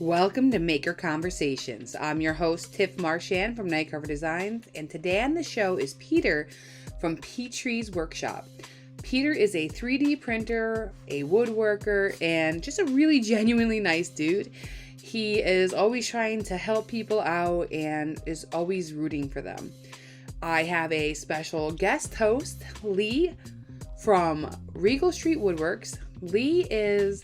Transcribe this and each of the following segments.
Welcome to Maker Conversations. I'm your host, Tiff Marchand from NIGHTCARVER Designs, and today on the show is Peter from Ptrees Workshop. Peter is a 3D printer, a woodworker, and just a really genuinely nice dude. He is always trying to help people out and is always rooting for them. I have a special guest host, Lee from Regal Street Woodworks. Lee is,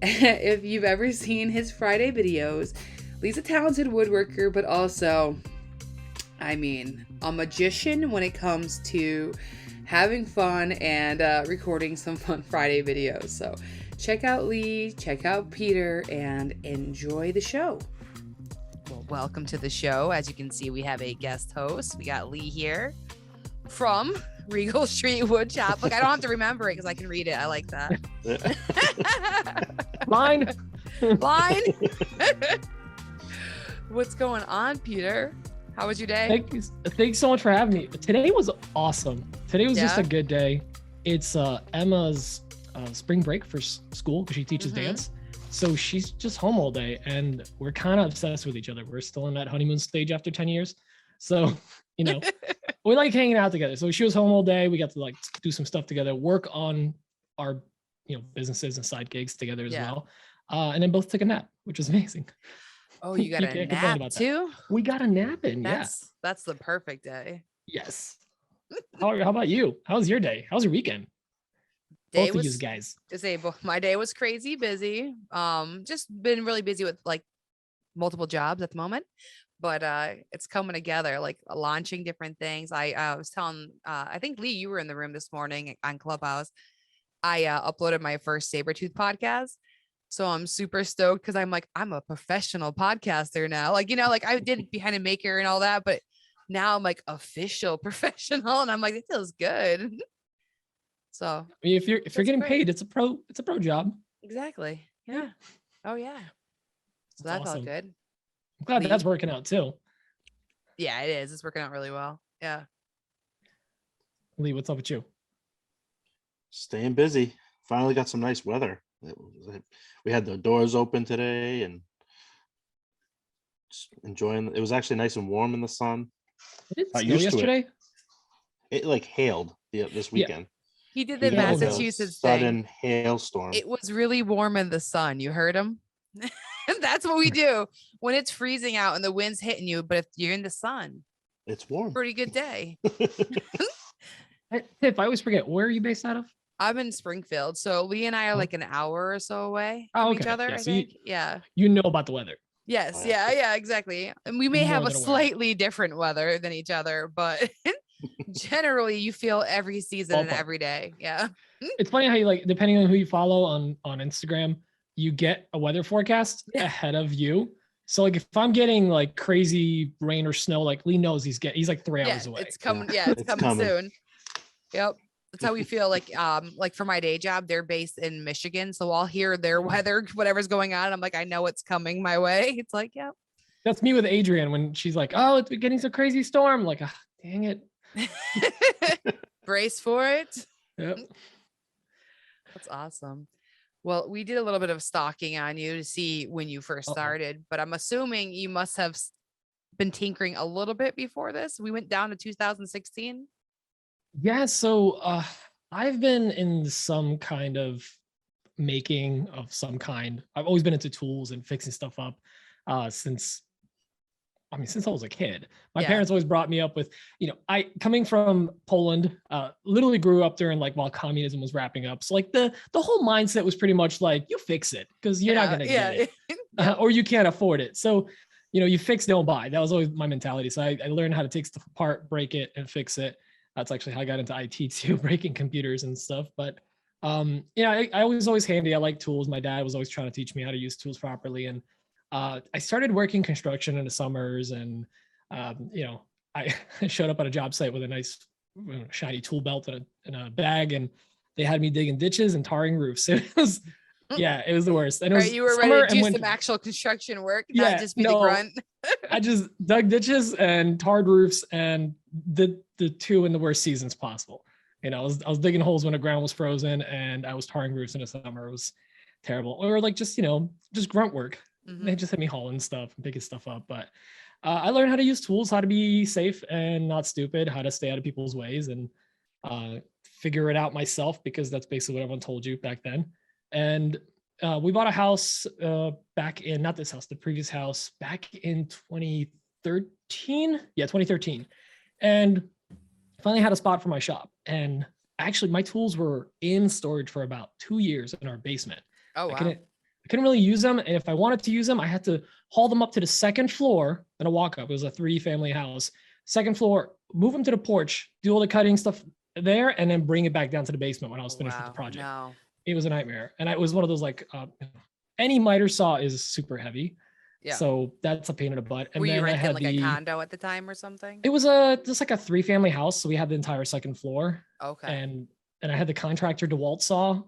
if you've ever seen his Friday videos, Lee's a talented woodworker, but also, a magician when it comes to having fun and recording some fun Friday videos. So check out Lee, check out Peter, and enjoy the show. Well, welcome to the show. As you can see, we have a guest host. We got Lee here from Regal Street Woodshop. Look, I don't have to remember it because I can read it. I like that. Line. What's going on, Peter? How was your day? Thanks so much for having me. Today was awesome. Today was just a good day. It's Emma's spring break for school because she teaches dance. So she's just home all day and we're kind of obsessed with each other. We're still in that honeymoon stage after 10 years. So, we like hanging out together. So she was home all day. We got to do some stuff together, work on our, businesses and side gigs together as well. And then both took a nap, which was amazing. Oh, you got a nap too? We got a nap in, That's the perfect day. Yes. How about you? How was your day? How was your weekend? Both of you guys. My day was crazy busy. Just been really busy with multiple jobs at the moment, but it's coming together, launching different things. I was telling, I think Lee, you were in the room this morning on Clubhouse. I uploaded my first Sabertooth podcast. So I'm super stoked because I'm a professional podcaster now. I did Behind a Maker and all that, but now I'm official professional, and I'm it feels good. So if you're getting paid, it's a pro job. Exactly. Yeah. Oh yeah. So that felt good. I'm glad that's working out too. Yeah, it is. It's working out really well. Yeah. Lee, what's up with you? Staying busy. Finally got some nice weather. We had the doors open today and just enjoying. It was actually nice and warm in the sun. It did snow yesterday. It hailed this weekend. He did the Massachusetts sudden hailstorm. It was really warm in the sun. You heard him? That's what we do when it's freezing out and the wind's hitting you. But if you're in the sun, it's warm. Pretty good day. Tiff, I always forget. Where are you based out of? I'm in Springfield. So Lee and I are an hour or so away from each other. Yeah, I think. You know about the weather. Yes. Yeah, exactly. And we may have a slightly different weather than each other, but generally you feel every season and every day. Yeah. It's funny how you depending on who you follow on Instagram, you get a weather forecast ahead of you. So if I'm getting crazy rain or snow, Lee knows he's 3 hours away. It's coming. Yeah, it's coming soon. Yep. That's how we feel. For my day job, they're based in Michigan. So I'll hear their weather, whatever's going on. I'm I know it's coming my way. It's yep. That's me with Adrian when she's oh, it's getting some crazy storm. Dang it. Brace for it. Yep. That's awesome. Well, we did a little bit of stalking on you to see when you first started, but I'm assuming you must have been tinkering a little bit before this. We went down to 2016. Yeah. So I've been in some kind of making of some kind. I've always been into tools and fixing stuff up since I was a kid. My parents always brought me up with, I coming from Poland, literally grew up during while communism was wrapping up. So the whole mindset was pretty much you fix it because you're not going to get it or you can't afford it. So, you fix, don't buy. That was always my mentality. So I learned how to take stuff apart, break it and fix it. That's actually how I got into IT too, breaking computers and stuff. But, I was always handy. I like tools. My dad was always trying to teach me how to use tools properly. And I started working construction in the summers and, I showed up at a job site with a nice shiny tool belt and a bag, and they had me digging ditches and tarring roofs. It was the worst. And you were ready to do some actual construction work, not just be the grunt. I just dug ditches and tarred roofs and did the two in the worst seasons possible. I was digging holes when the ground was frozen, and I was tarring roofs in the summer. It was terrible. Or just grunt work. They just had me hauling stuff and picking stuff up. But I learned how to use tools, how to be safe and not stupid, how to stay out of people's ways, and figure it out myself, because that's basically what everyone told you back then. And we bought a house back in, not this house, the previous house, back in 2013. Yeah, 2013. And finally had a spot for my shop. And actually my tools were in storage for about 2 years in our basement. Oh, wow. I couldn't really use them. And if I wanted to use them, I had to haul them up to the second floor in a walk up. It was a 3-family house. Second floor, move them to the porch, do all the cutting stuff there, and then bring it back down to the basement when I was finished with the project. No. It was a nightmare. And it was one of those, like, any miter saw is super heavy. Yeah. So that's a pain in the butt. And were you then I renting had like a condo at the time or something? It was just like a 3-family house. So we had the entire second floor. Okay. And I had the contractor DeWalt saw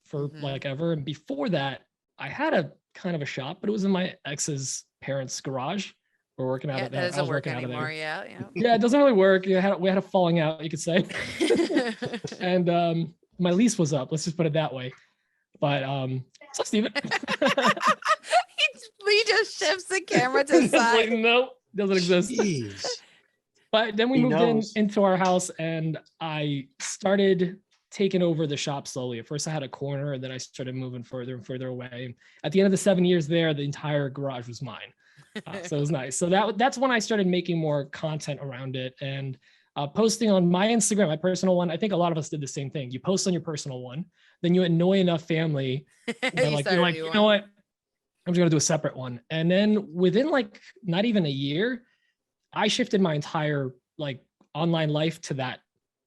for like ever. And before that, I had a kind of a shop, but it was in my ex's parents' garage. We're working out of that. It doesn't work anymore. Yeah. Yeah, it doesn't really work. We had a falling out, you could say. And my lease was up. Let's just put it that way. But what's up, Steven? He just shifts the camera to the side. Like, nope, doesn't exist. Jeez. But then we moved into our house, and I started taking over the shop slowly. At first I had a corner, and then I started moving further and further away. And at the end of the 7 years there, the entire garage was mine. So it was nice. So that's when I started making more content around it, and posting on my Instagram, my personal one. I think a lot of us did the same thing. You post on your personal one, then you annoy enough family. You're like, you know what? I'm just going to do a separate one. And then within like not even a year, I shifted my entire like online life to that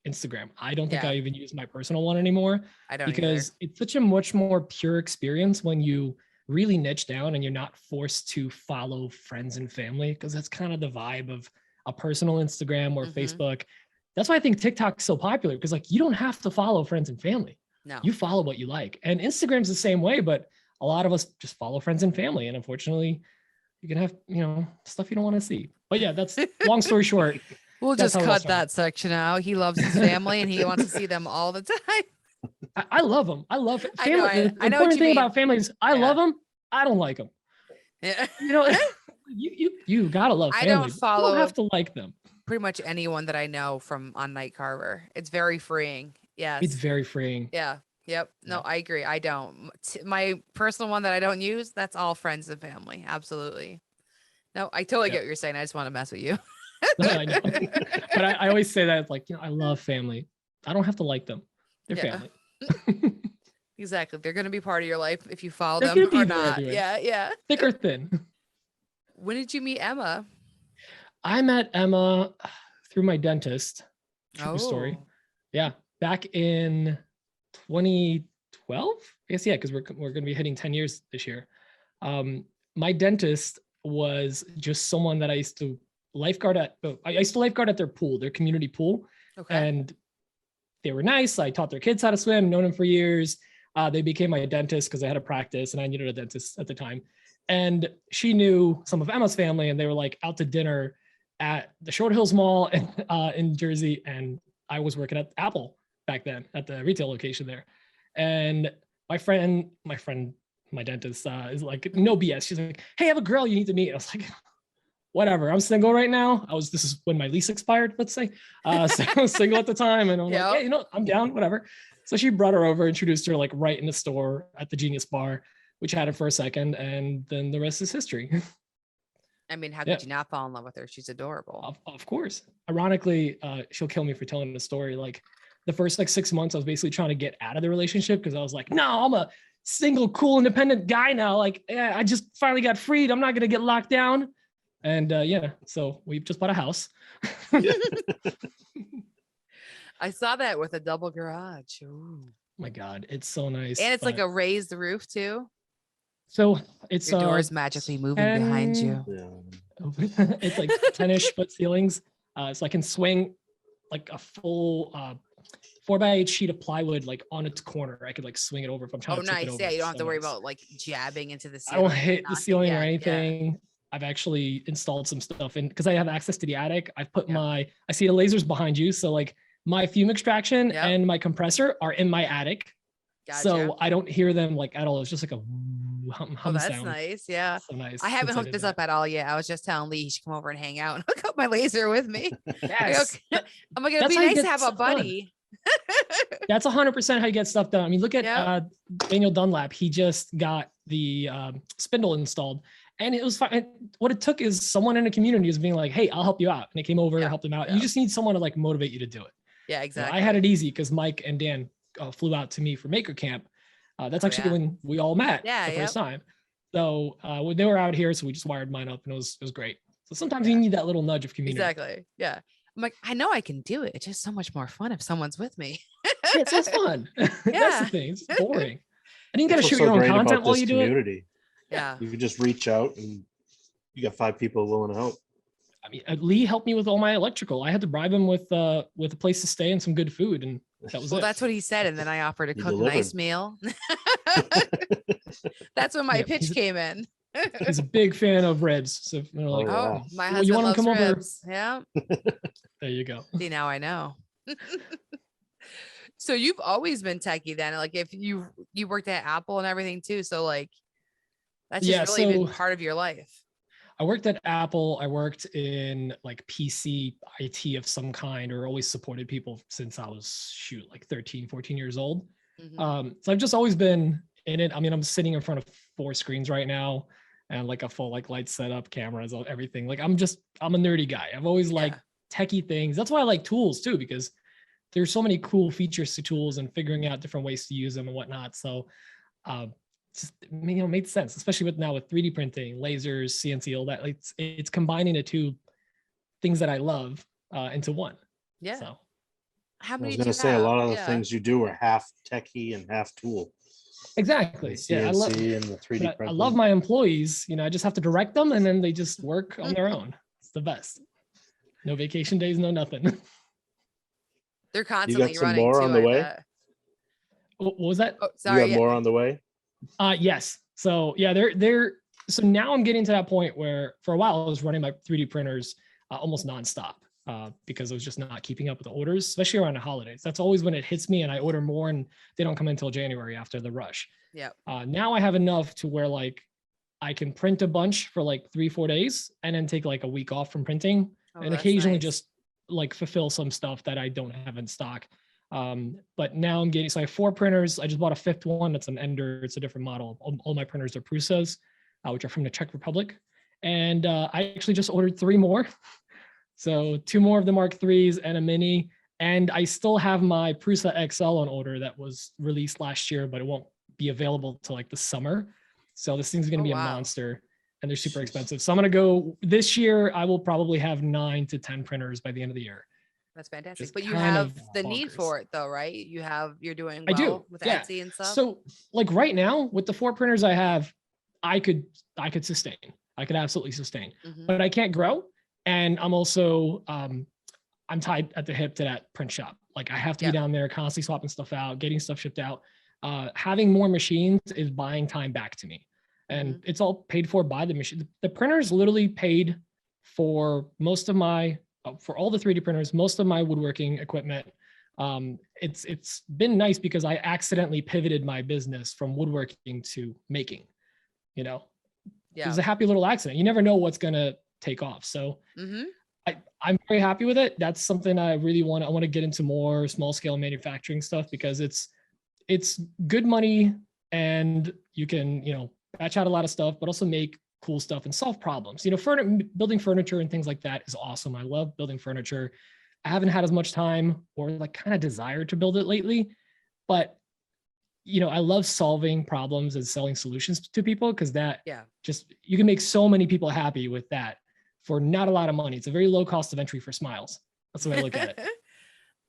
Instagram. I don't think I even use my personal one anymore. I don't because it's such a much more pure experience when you really niche down and you're not forced to follow friends and family, because that's kind of the vibe of a personal Instagram or Facebook. That's why I think TikTok's so popular, because like you don't have to follow friends and family. No. You follow what you like. And Instagram's the same way, but a lot of us just follow friends and family. And unfortunately, you can have, stuff you don't want to see. But yeah, that's long story short. We'll just cut that section out. He loves his family and he wants to see them all the time. I love them. I love family. I know the important thing about family is I love them. I don't like them. Yeah. You gotta love family. I don't follow. You don't have to like them. Pretty much anyone that I know from on Night Carver. It's very freeing. Yes. It's very freeing. Yeah. Yep. No, I agree. I don't. My personal one that I don't use, that's all friends and family. Absolutely. No, I totally get what you're saying. I just want to mess with you. No, I know. But I always say that, like, I love family. I don't have to like them. They're family. Exactly. They're going to be part of your life if you follow them or not. Yeah. Thick or thin. When did you meet Emma? I met Emma through my dentist. True story. Yeah. Back in 2012, I guess. Yeah. Cause we're going to be hitting 10 years this year. My dentist was just someone that I used to lifeguard at. I used to lifeguard at their pool, their community pool. Okay. And they were nice. I taught their kids how to swim, known them for years. They became my dentist because I had a practice and I needed a dentist at the time. And she knew some of Emma's family, and they were like out to dinner at the Short Hills Mall in Jersey. And I was working at Apple back then at the retail location there. And my dentist is like, no BS. She's like, hey, I have a girl you need to meet. I was like, whatever, I'm single right now. This is when my lease expired, let's say. So I was single at the time, and I'm like, hey, I'm down, whatever. So she brought her over, introduced her like right in the store at the Genius Bar. We chatted for a second, and then the rest is history. I mean, how could you not fall in love with her? She's adorable. Of course. Ironically, she'll kill me for telling the story. Like the first 6 months, I was basically trying to get out of the relationship because I was like, no, I'm a single, cool, independent guy now. Like, I just finally got freed. I'm not going to get locked down. And so we've just bought a house. I saw that with a double garage. Ooh. My God, it's so nice. And it's like a raised roof too. So it's your doors magically moving behind you. Yeah. It's like 10-ish foot ceilings. So I can swing like a full 4x8 sheet of plywood like on its corner. I could like swing it over if I'm trying to tip it over. Yeah, you don't have to worry about like jabbing into the ceiling. I don't hit the ceiling or anything. Yeah. I've actually installed some stuff in because I have access to the attic. I've put I see the lasers behind you. So like my fume extraction and my compressor are in my attic. Gotcha. So I don't hear them like at all. It's just like hum that's sound. nice. Yeah. So nice. I haven't since hooked did this that. up at all yet. I was just telling Lee he should come over and hang out and hook up my laser with me. Yes. I'm like, it'd That's be how you nice to get have a stuff done. buddy. That's 100% how you get stuff done. I mean, look at Yep. Daniel Dunlap. He just got the spindle installed, and it was fine. What it took is someone in the community was being like, "Hey, I'll help you out," and they came over, Yeah, helped him out. yeah. You just need someone to like motivate you to do it. Yeah, You know, exactly. I had it easy because Mike and Dan flew out to me for Maker Camp. That's Oh, actually yeah. when we all met Yeah, the first yep. time. So when they were out here, so we just wired mine up, and it was great. So sometimes you Yeah. need that little nudge of community. Exactly. Yeah. I'm like, I know I can do it. It's just so much more fun if someone's with me. Yeah, it's less fun. That's Yeah. the thing. It's boring. And you got to That's shoot what's your so own great content about while this you do it. community. Yeah. You can just reach out and you got 5 people willing to help. I mean, Lee helped me with all my electrical. I had to bribe him with a place to stay and some good food, and that was Well, it. that's what he said. And then I offered to He cook a nice delivered. meal. That's when my Yeah, pitch came in. He's a big fan of ribs, so you know, like, yeah. Oh, my Well, husband you want him loves to come over? ribs. Yeah. there you go. See, now I know. So you've always been techie then. Like if you worked at Apple and everything too. So like that's just Yeah, really been so- part of your life. I worked at Apple. I worked in like PC IT of some kind, or always supported people since I was like 13, 14 years old. Mhm. So I've just always been in it. I mean, I'm sitting in front of 4 screens right now and like a full like light setup, cameras, everything. Like I'm a nerdy guy. I've always liked techie things. That's why I like tools too, because there's so many cool features to tools and figuring out different ways to use them and whatnot. So just, you know, made sense, especially with 3D printing, lasers, CNC, all that. Like it's combining the two things that I love into one. Yeah. So How I many was do going you to say a have? lot of the Yeah. things you do are half techie and half tool. exactly. The Yeah, I love. CNC and the 3D I printing. love my employees. You know, I just have to direct them, and then they just work on their own. It's the best. No vacation days, no nothing. They're You constantly got some running more too, on the I way? bet. What was that? Oh, You sorry. got Yeah. more on the way? Yes. So yeah, they're so now I'm getting to that point where for a while I was running my 3D printers almost nonstop because I was just not keeping up with the orders, especially around the holidays. That's always when it hits me, and I order more, and they don't come in until January after the rush. Yeah. Now I have enough to where like I can print a bunch for like 3-4 days and then take like a week off from printing, Oh, and that's occasionally nice. just like fulfill some stuff that I don't have in stock. But now I'm getting, so I have 4 printers. I just bought a 5th one. That's an Ender. It's a different model. All my printers are Prusas, which are from the Czech Republic. And I actually just ordered 3 more. So 2 more of the Mark IIIs and a mini. And I still have my Prusa XL on order that was released last year, but it won't be available till like the summer. So this thing's going to be a wow. monster, and they're super Jeez. expensive. So I'm going to go this year. I will probably have 9 to 10 printers by the end of the year. That's fantastic. Just But you kind have of the need bonkers. for it though, right? You're doing I well do, with yeah. Etsy and stuff. So like right now with the 4 printers I have, I could sustain. I could absolutely sustain, Mhm. but I can't grow. And I'm also, I'm tied at the hip to that print shop. Like I have to Yep. be down there constantly swapping stuff out, getting stuff shipped out. Having more machines is buying time back to me, and it's all paid for by the machine. The printers literally paid for most of my, for all the 3D printers, most of my woodworking equipment. It's been nice because I accidentally pivoted my business from woodworking to making, you know, it Yeah. was a happy little accident. You never know what's going to take off. So Mm-hmm. I'm very happy with it. That's something I really want. I want to get into more small scale manufacturing stuff because it's good money, and you can, you know, batch out a lot of stuff, but also make cool stuff and solve problems. You know, building furniture and things like that is awesome. I love building furniture. I haven't had as much time or like kind of desire to build it lately, but you know, I love solving problems and selling solutions to people because that just, you can make so many people happy with that for not a lot of money. It's a very low cost of entry for smiles. That's the way I look at it.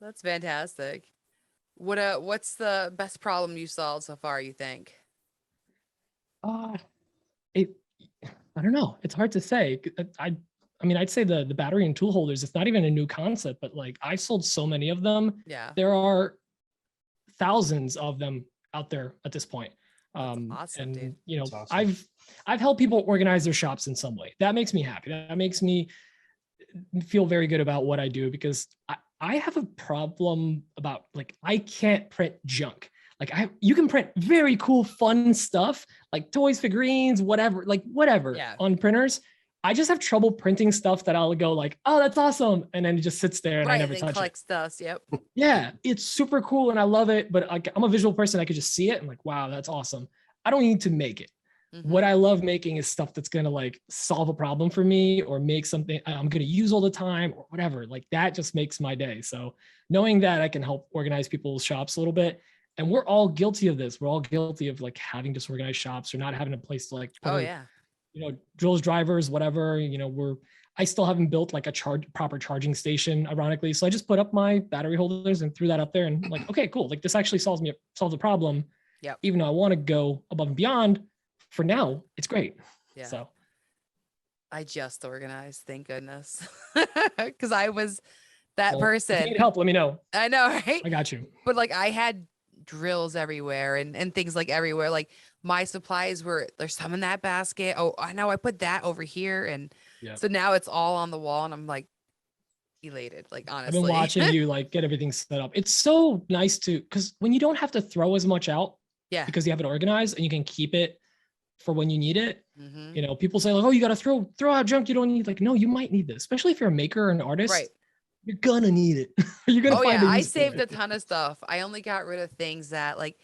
That's fantastic. What's the best problem you solved so far, you think? I don't know. It's hard to say. I mean, I'd say the battery and tool holders, it's not even a new concept, but like I sold so many of them. Yeah. There are thousands of them out there at this point. Awesome, and dude. you know, That's awesome. I've helped people organize their shops in some way. That makes me happy. That makes me feel very good about what I do because I have a problem about like, I can't print junk. Like you can print very cool, fun stuff like toys, figurines, whatever on printers. I just have trouble printing stuff that I'll go like, oh, that's awesome. And then it just sits there and I never touch it. Collect dust. Yep. Yeah, it's super cool and I love it. But I'm a visual person. I could just see it and like, wow, that's awesome. I don't need to make it. What I love making is stuff that's going to like solve a problem for me or make something I'm going to use all the time or whatever. Like that just makes my day. So knowing that I can help organize people's shops a little bit. And we're all guilty of this. We're all guilty of like having disorganized shops or not having a place to like, drills, drivers, whatever, I still haven't built like a proper charging station, ironically. So I just put up my battery holders and threw that up there and like, okay, cool. Like this actually solves a problem. Yeah. Even though I want to go above and beyond, for now, it's great. Yeah. So I just organized, thank goodness. Because I was that person. If you need help, let me know. I know, right? I got you. But like I had drills everywhere and things like everywhere. Like my supplies there's some in that basket. Oh, I know I put that over here. And so now it's all on the wall and I'm like elated, like honestly. I've been watching you like get everything set up. It's so nice because when you don't have to throw as much out because you have it organized and you can keep it for when you need it. People say like, oh, you got to throw out junk you don't need. Like, no, you might need this, especially if you're a maker or an artist. Right. You're gonna need it. You're gonna find it. I saved a ton of stuff. I only got rid of things that like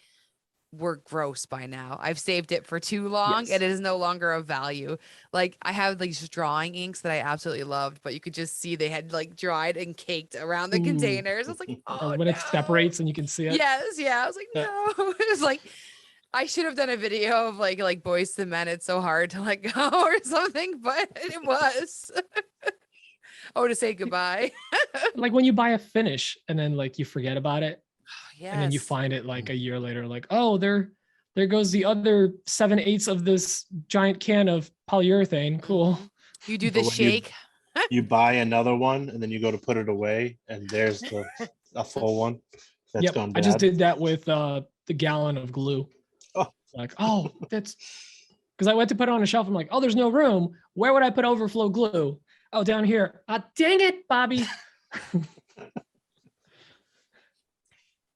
were gross by now. I've saved it for too long and it is no longer of value. Like I have these drawing inks that I absolutely loved, but you could just see they had like dried and caked around the containers. I was like, oh, when it separates and you can see it. Yes. Yeah. I was like, no. It was like, I should have done a video of like Boys to Men. It's so hard to let go or something, but it was. To say goodbye. Like when you buy a finish and then like you forget about it. Yes. And then you find it like a year later, like, oh, there goes the other 7/8 of this giant can of polyurethane. Cool. You do the shake. You buy another one and then you go to put it away and there's a full one. That's gone bad. I just did that with the gallon of glue. Like, oh, that's because I went to put it on a shelf. I'm like, oh, there's no room. Where would I put overflow glue? Oh, down here. Dang it, Bobby.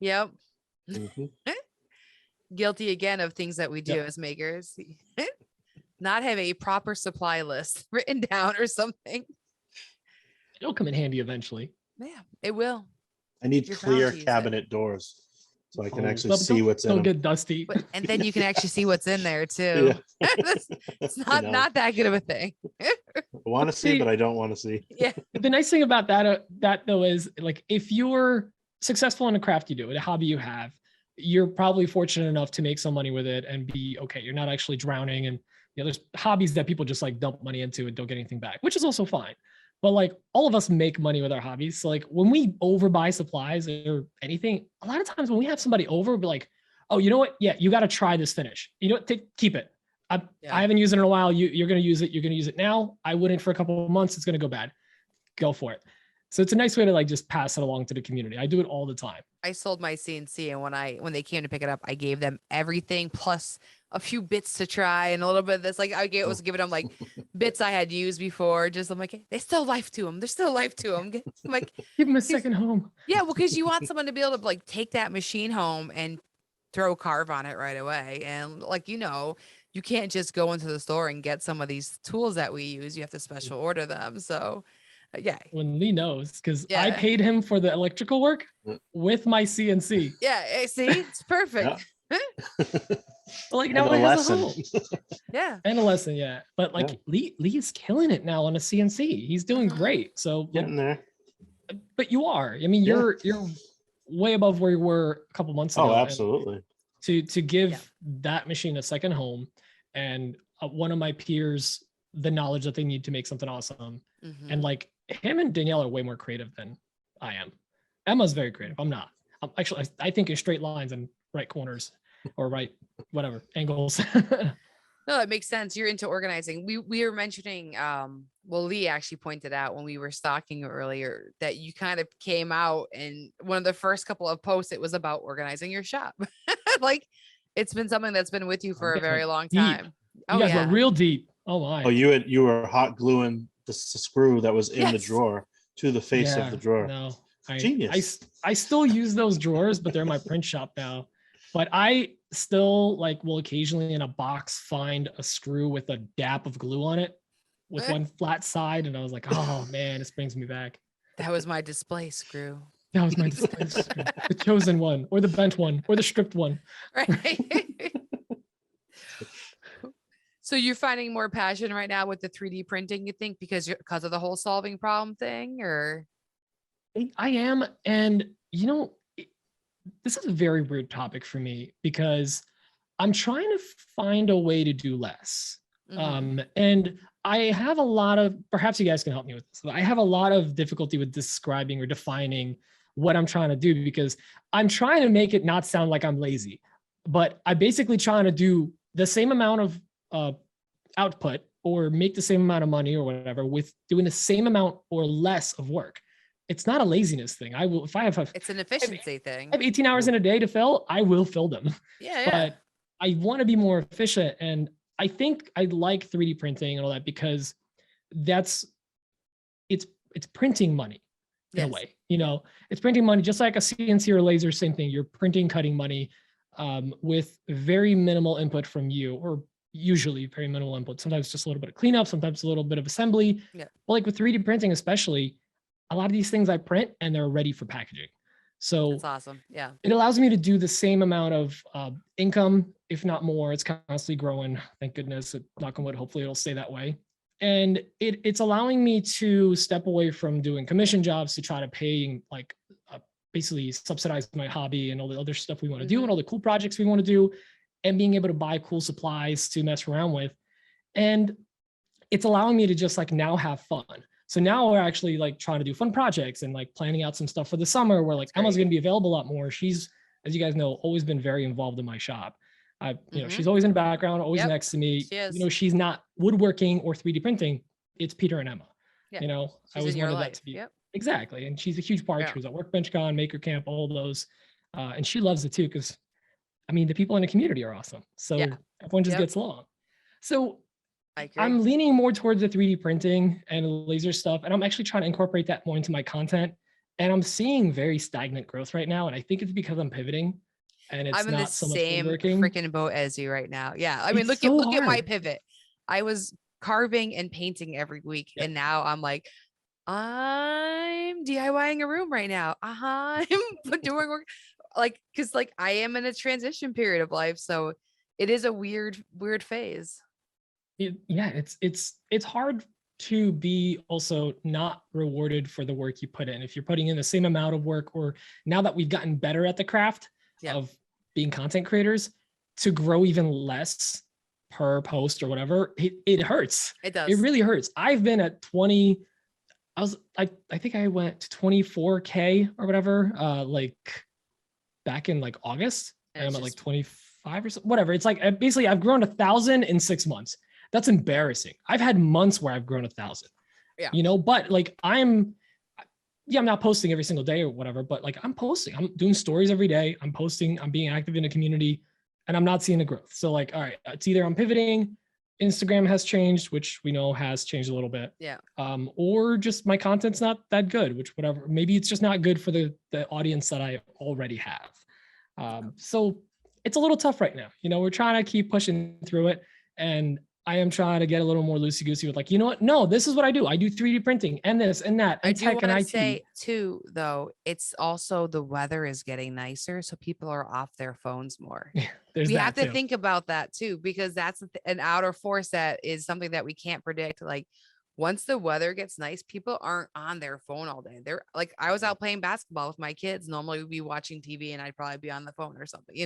Yep. Guilty again of things that we do as makers. Not have a proper supply list written down or something. It'll come in handy eventually. Yeah, it will. I need clear cabinet doors. So I can actually see what's in them. Don't get dusty. And then you can actually see what's in there too. It's not that good of a thing. I want to see, but I don't want to see. Yeah. The nice thing about that though is like if you're successful in a craft you do, a hobby you have, you're probably fortunate enough to make some money with it and be okay. You're not actually drowning. And there's hobbies that people just like dump money into and don't get anything back, which is also fine. But like all of us make money with our hobbies. So like when we overbuy supplies or anything, a lot of times when we have somebody over, we're like, oh, you know what? Yeah, you got to try this finish. You know what? Keep it. I haven't used it in a while. You're going to use it. You're going to use it now. I wouldn't for a couple of months. It's going to go bad. Go for it. So it's a nice way to like just pass it along to the community. I do it all the time. I sold my CNC and when they came to pick it up, I gave them everything plus a few bits to try and a little bit of this. Like was giving them like bits I had used before. Just I'm like, hey, there's still life to them. There's still life to them. I'm like, give them a second home. Yeah, well, because you want someone to be able to like take that machine home and throw carve on it right away. And like you can't just go into the store and get some of these tools that we use. You have to special order them. So. Yeah. When Lee knows, because I paid him for the electrical work with my CNC. Yeah. See, it's perfect. Like now I have a home. Yeah. And a lesson. Yeah. But like Lee is killing it now on a CNC. He's doing great. So getting there. But you are. I mean, you're way above where you were a couple months ago. Oh, absolutely. To give that machine a second home and one of my peers the knowledge that they need to make something awesome. And like him and Danielle are way more creative than I am. Emma's very creative. I'm not. I think in straight lines and right corners or right, whatever, angles. No, it makes sense. You're into organizing. We were mentioning, Lee actually pointed out when we were stalking earlier that you kind of came out and one of the first couple of posts, it was about organizing your shop. Like it's been something that's been with you for a very long time. You guys were real deep. Oh my. Oh, you were hot gluing the screw that was in the drawer to the face of the drawer. No, genius. I still use those drawers, but they're in my print shop now. But I still like will occasionally in a box find a screw with a dap of glue on it with one flat side. And I was like, oh man, this brings me back. That was my display screw. That was my display screw. The chosen one, or the bent one, or the stripped one. Right. So you're finding more passion right now with the 3D printing, you think, because of the whole solving problem thing, or? I am. And, this is a very weird topic for me because I'm trying to find a way to do less. And I have a lot of, perhaps you guys can help me with this, but I have a lot of difficulty with describing or defining what I'm trying to do because I'm trying to make it not sound like I'm lazy, but I basically trying to do the same amount of output or make the same amount of money or whatever with doing the same amount or less of work. It's not a laziness thing. I will, if I have it's an efficiency thing. I have 18 hours in a day to fill, I will fill them. Yeah. But I want to be more efficient. And I think I like 3D printing and all that because it's printing money in a way, it's printing money, just like a CNC or laser, same thing. You're printing, cutting money with very minimal input from you, or usually very minimal input. Sometimes just a little bit of cleanup, sometimes a little bit of assembly. Yeah. But like with 3D printing, especially, a lot of these things I print and they're ready for packaging. So that's awesome. Yeah. it allows me to do the same amount of income, if not more. It's constantly growing. Thank goodness. Knock on wood. Hopefully it'll stay that way. And it's allowing me to step away from doing commission jobs to try to pay basically subsidize my hobby and all the other stuff we want to do and all the cool projects we want to do, and being able to buy cool supplies to mess around with. And it's allowing me to just like now have fun. So now we're actually like trying to do fun projects and like planning out some stuff for the summer where like Emma's going to be available a lot more. She's, as you guys know, always been very involved in my shop. She's always in the background, always next to me. She's not woodworking or 3D printing. It's Peter and Emma. Yeah. I always wanted that to be exactly. And she's a huge part. She was at Workbench Con, Maker Camp, all those. And she loves it too, because the people in the community are awesome. So everyone just gets along. So I'm leaning more towards the 3D printing and laser stuff. And I'm actually trying to incorporate that more into my content. And I'm seeing very stagnant growth right now. And I think it's because I'm pivoting. And it's I'm in not the so much same woodworking. freaking boat as you right now. Yeah. I mean, It's look at my hard. pivot. I was carving and painting every week. And now I'm like, I'm DIYing a room right now. I'm doing work. Cause I am in a transition period of life. So it is a weird phase. It's hard to be also not rewarded for the work you put in. If you're putting in the same amount of work, or now that we've gotten better at the craft of being content creators, to grow even less per post or whatever, it hurts. It does. It really hurts. I've been at 20. I think I went to 24K or whatever, back in August. And I'm at 25 or something, whatever. It's basically I've grown 1,000 in 6 months. That's embarrassing. I've had months where I've grown 1,000. Yeah. But I'm not posting every single day or whatever, but I'm posting. I'm doing stories every day. I'm posting. I'm being active in the community, and I'm not seeing the growth. So all right, it's either I'm pivoting, Instagram has changed, which we know has changed a little bit. Yeah. Or just my content's not that good, which whatever. Maybe it's just not good for the audience that I already have. So it's a little tough right now. We're trying to keep pushing through it, and I am trying to get a little more loosey-goosey with what? No, this is what I do. I do 3D printing and this and that and tech and IT. I say too, though, it's also the weather is getting nicer, so people are off their phones more. We have to think about that too, because that's an outer force that is something that we can't predict. Once the weather gets nice, people aren't on their phone all day. They're I was out playing basketball with my kids. Normally we'd be watching TV and I'd probably be on the phone or something,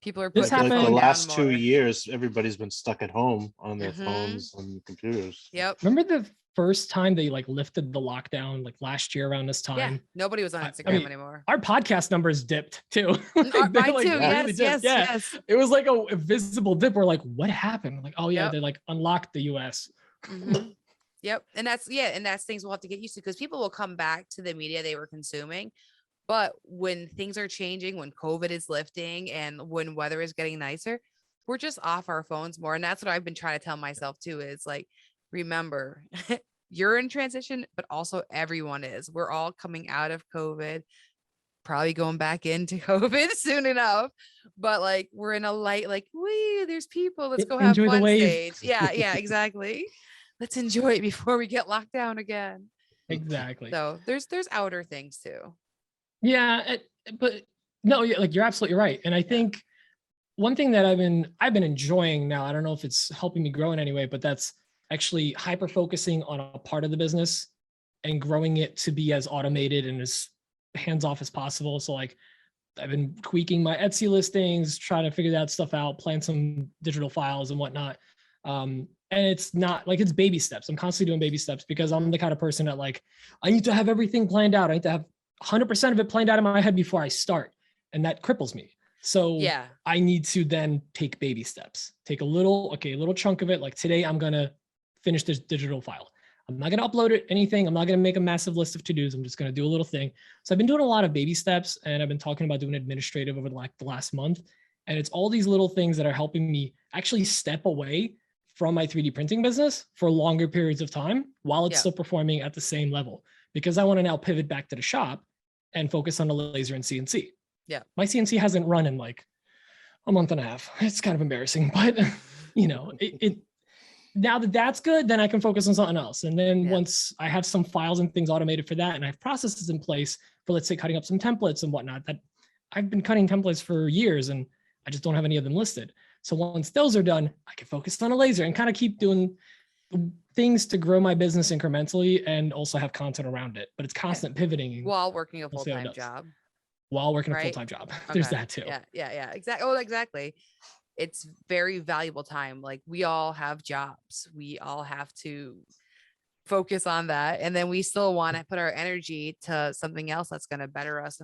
people are putting the last 2 years, everybody's been stuck at home on their phones and computers. Yep. Remember the first time they lifted the lockdown last year around this time? Yeah, nobody was on Instagram anymore. Our podcast numbers dipped too. Mine too. Yes. It was a visible dip. We're what happened? They unlocked the US. Yep. And that's things we'll have to get used to, because people will come back to the media they were consuming. But when things are changing, when COVID is lifting and when weather is getting nicer, we're just off our phones more. And that's what I've been trying to tell myself too, is remember, you're in transition, but also everyone is. We're all coming out of COVID. probably going back into COVID soon enough, but like we're in a light, like, wee, there's people, let's go have Enjoy the fun wave. stage. Yeah, exactly. Let's enjoy it before we get locked down again. Exactly. So there's outer things too. Yeah, but no, like you're absolutely right. And I think one thing that I've been enjoying now, I don't know if it's helping me grow in any way, but that's actually hyper focusing on a part of the business and growing it to be as automated and as hands off as possible. So like I've been tweaking my Etsy listings, trying to figure that stuff out, plan some digital files and whatnot. And it's not like, it's baby steps. I'm constantly doing baby steps because I'm the kind of person that like, I need to have everything planned out. I need to have 100% of it planned out in my head before I start. And that cripples me. So Yeah. I need to then take baby steps, take a little chunk of it. Like today I'm going to finish this digital file. I'm not going to upload it, anything. I'm not going to make a massive list of to-dos. I'm just going to do a little thing. So I've been doing a lot of baby steps, and I've been talking about doing administrative over the last month. And it's all these little things that are helping me actually step away from my 3D printing business for longer periods of time while it's Yeah. still performing at the same level, because I want to now pivot back to the shop and focus on the laser and CNC. Yeah. My CNC hasn't run in like a month and a half. It's kind of embarrassing, but you know, it now that that's good, then I can focus on something else. And then once I have some files and things automated for that, and I have processes in place for, let's say, cutting up some templates and whatnot, that I've been cutting templates for years and I just don't have any of them listed. So once those are done, I can focus on a laser and kind of keep doing things to grow my business incrementally and also have content around it. But it's constant pivoting While working a We'll see how it full-time does. job. while working a Right? full-time job. There's Okay. that too. Yeah. Exactly. Oh, exactly. It's very valuable time. Like we all have jobs. We all have to focus on that. And then we still want to put our energy to something else that's going to better us.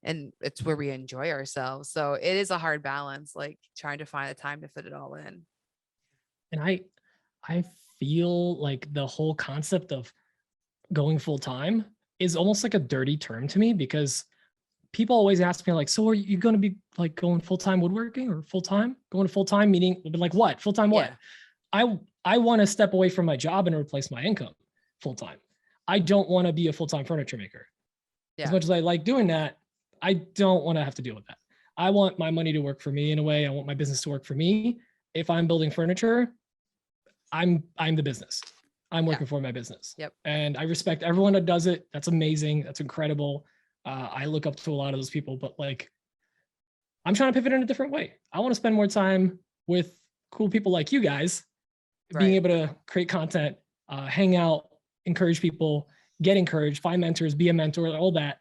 And it's where we enjoy ourselves. So it is a hard balance, like trying to find the time to fit it all in. And I feel like the whole concept of going full-time is almost like a dirty term to me, because people always ask me like, so are you going to be like going full-time woodworking or full-time going to full-time, meaning like what full-time what? I want to step away from my job and replace my income full-time. I don't want to be a full-time furniture maker. As much as I like doing that, I don't want to have to deal with that. I want my money to work for me in a way. I want my business to work for me. If I'm building furniture, I'm the business. I'm working for my business. Yep. And I respect everyone that does it. That's amazing. That's incredible. I look up to a lot of those people, but like, I'm trying to pivot in a different way. I want to spend more time with cool people like you guys, being able to create content, hang out, encourage people, get encouraged, find mentors, be a mentor, all that,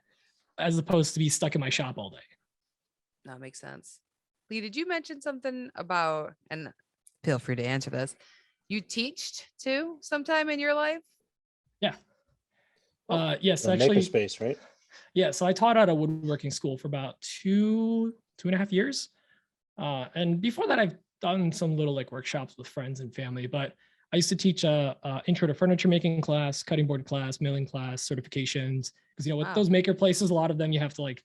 as opposed to be stuck in my shop all day. That makes sense. Lee, did you mention something about, and feel free to answer this, you teached too sometime in your life? Yeah. Yes, The actually. makerspace, right? Yeah, so I taught at a woodworking school for about two and a half years. And before that, I've done some little like workshops with friends and family, but I used to teach a intro to furniture making class, cutting board class, milling class, certifications. Because, you know, with those maker places, a lot of them you have to like,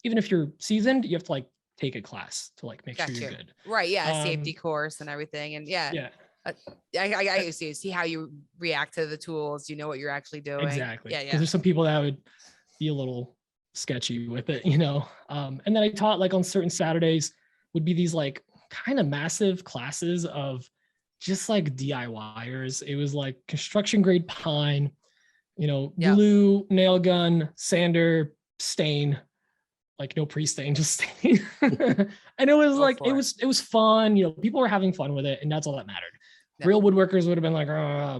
even if you're seasoned, you have to like take a class to like make sure you're good. Right. Yeah. A safety course and everything. And yeah. I see how you react to the tools. You know what you're actually doing. Exactly. Yeah. Because there's some people that would be a little sketchy with it, you know. And then I taught like on certain Saturdays would be these like kind of massive classes of just like DIYers. It was like construction grade pine, you know, glue, nail gun, sander, stain, like no pre-stain, just stain. And it was like, it was fun. You know, people were having fun with it, and that's all that mattered. Yeah. Real woodworkers would have been like,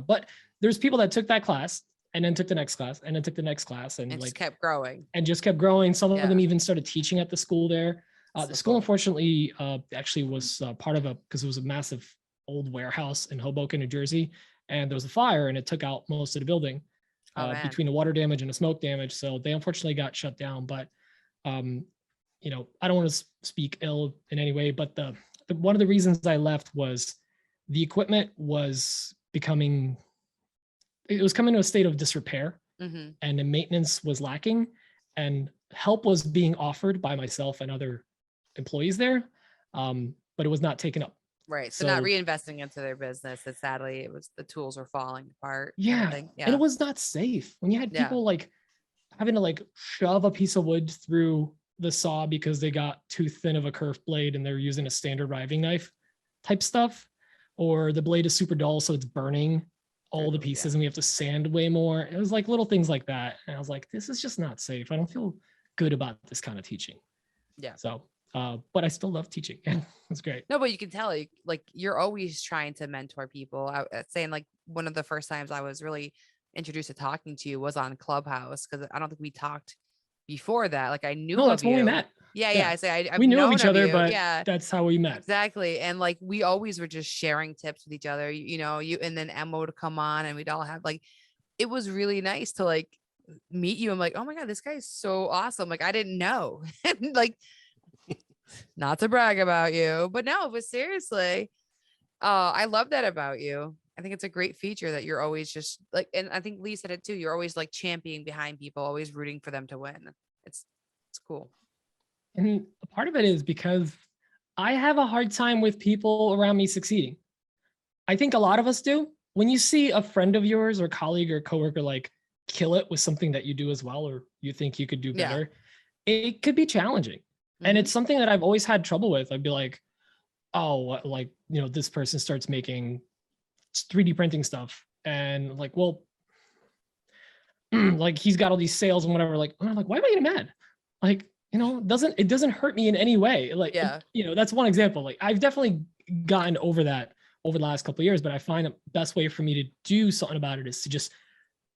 but there's people that took that class and then took the next class and then took the next class and like just kept growing. And just kept growing. Some of them even started teaching at the school there. The school, unfortunately, actually was part of because it was a massive old warehouse in Hoboken, New Jersey. And there was a fire and it took out most of the building between the water damage and the smoke damage. So they unfortunately got shut down. But, you know, I don't want to speak ill in any way, but one of the reasons I left was the equipment was coming to a state of disrepair, and the maintenance was lacking, and help was being offered by myself and other employees there, but it was not taken up. Right. So not reinvesting into their business. That sadly, the tools were falling apart. Yeah. And it was not safe when you had people like having to like shove a piece of wood through the saw because they got too thin of a curved blade and they're using a standard riving knife type stuff, or the blade is super dull so it's burning all the pieces and we have to sand way more. It was like little things like that, and I was like, this is just not safe. I don't feel good about this kind of teaching. Yeah. So but I still love teaching. It's great. No, but you can tell like you're always trying to mentor people. Saying like one of the first times I was really introduced to talking to you was on Clubhouse, because I don't think we talked before that. Like I knew. No, that's of when we you. met. Yeah. I say we knew of each other, you. but yeah, that's how we met. exactly. And like we always were just sharing tips with each other. You and then Emma would come on, and we'd all have like, it was really nice to like meet you. I'm like, oh my god, this guy's so awesome. Like I didn't know. Like, not to brag about you, but no, but seriously, I love that about you. I think it's a great feature that you're always just like, and I think Lee said it too. You're always like championing behind people, always rooting for them to win. It's cool. And a part of it is because I have a hard time with people around me succeeding. I think a lot of us do. When you see a friend of yours or colleague or coworker like kill it with something that you do as well, or you think you could do better, it could be challenging. And it's something that I've always had trouble with. I'd be like, oh, like, this person starts making 3D printing stuff. And like, well, like he's got all these sales and whatever. Like, I'm like, why am I getting mad? Like, it doesn't hurt me in any way. Like, that's one example. Like I've definitely gotten over that over the last couple of years, but I find the best way for me to do something about it is to just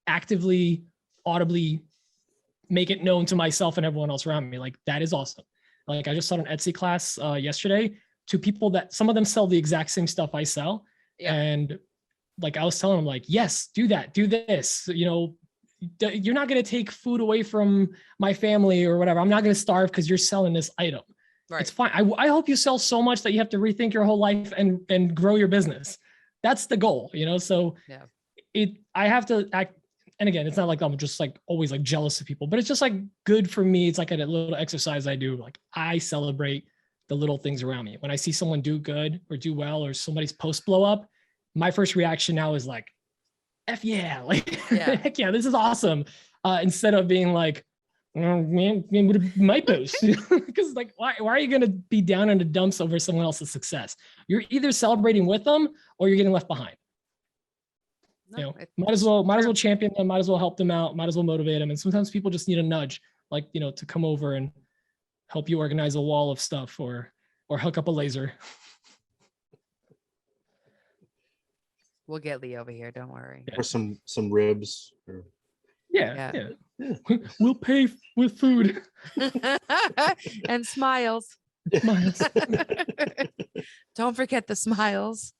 actively, audibly make it known to myself and everyone else around me. Like that is awesome. Like I just saw an Etsy class yesterday to people that some of them sell the exact same stuff I sell. Yeah. And like I was telling them like, yes, do that, do this. You're not going to take food away from my family or whatever. I'm not going to starve because you're selling this item. Right. It's fine. I hope you sell so much that you have to rethink your whole life and grow your business. That's the goal, So I have to act. And again, it's not like I'm just like always like jealous of people, but it's just like good for me. It's like a little exercise I do. Like I celebrate the little things around me. When I see someone do good or do well, or somebody's post blow up, my first reaction now is like, F yeah, like heck yeah, this is awesome. Instead of being like, oh, man, what are my posts? Because like, why are you going to be down in the dumps over someone else's success? You're either celebrating with them or you're getting left behind. Might as well champion them, might as well help them out, might as well motivate them. And sometimes people just need a nudge, like, to come over and help you organize a wall of stuff or hook up a laser. We'll get Lee over here, don't worry. Or some ribs. Yeah. We'll pay with food. And smiles. Don't forget the smiles.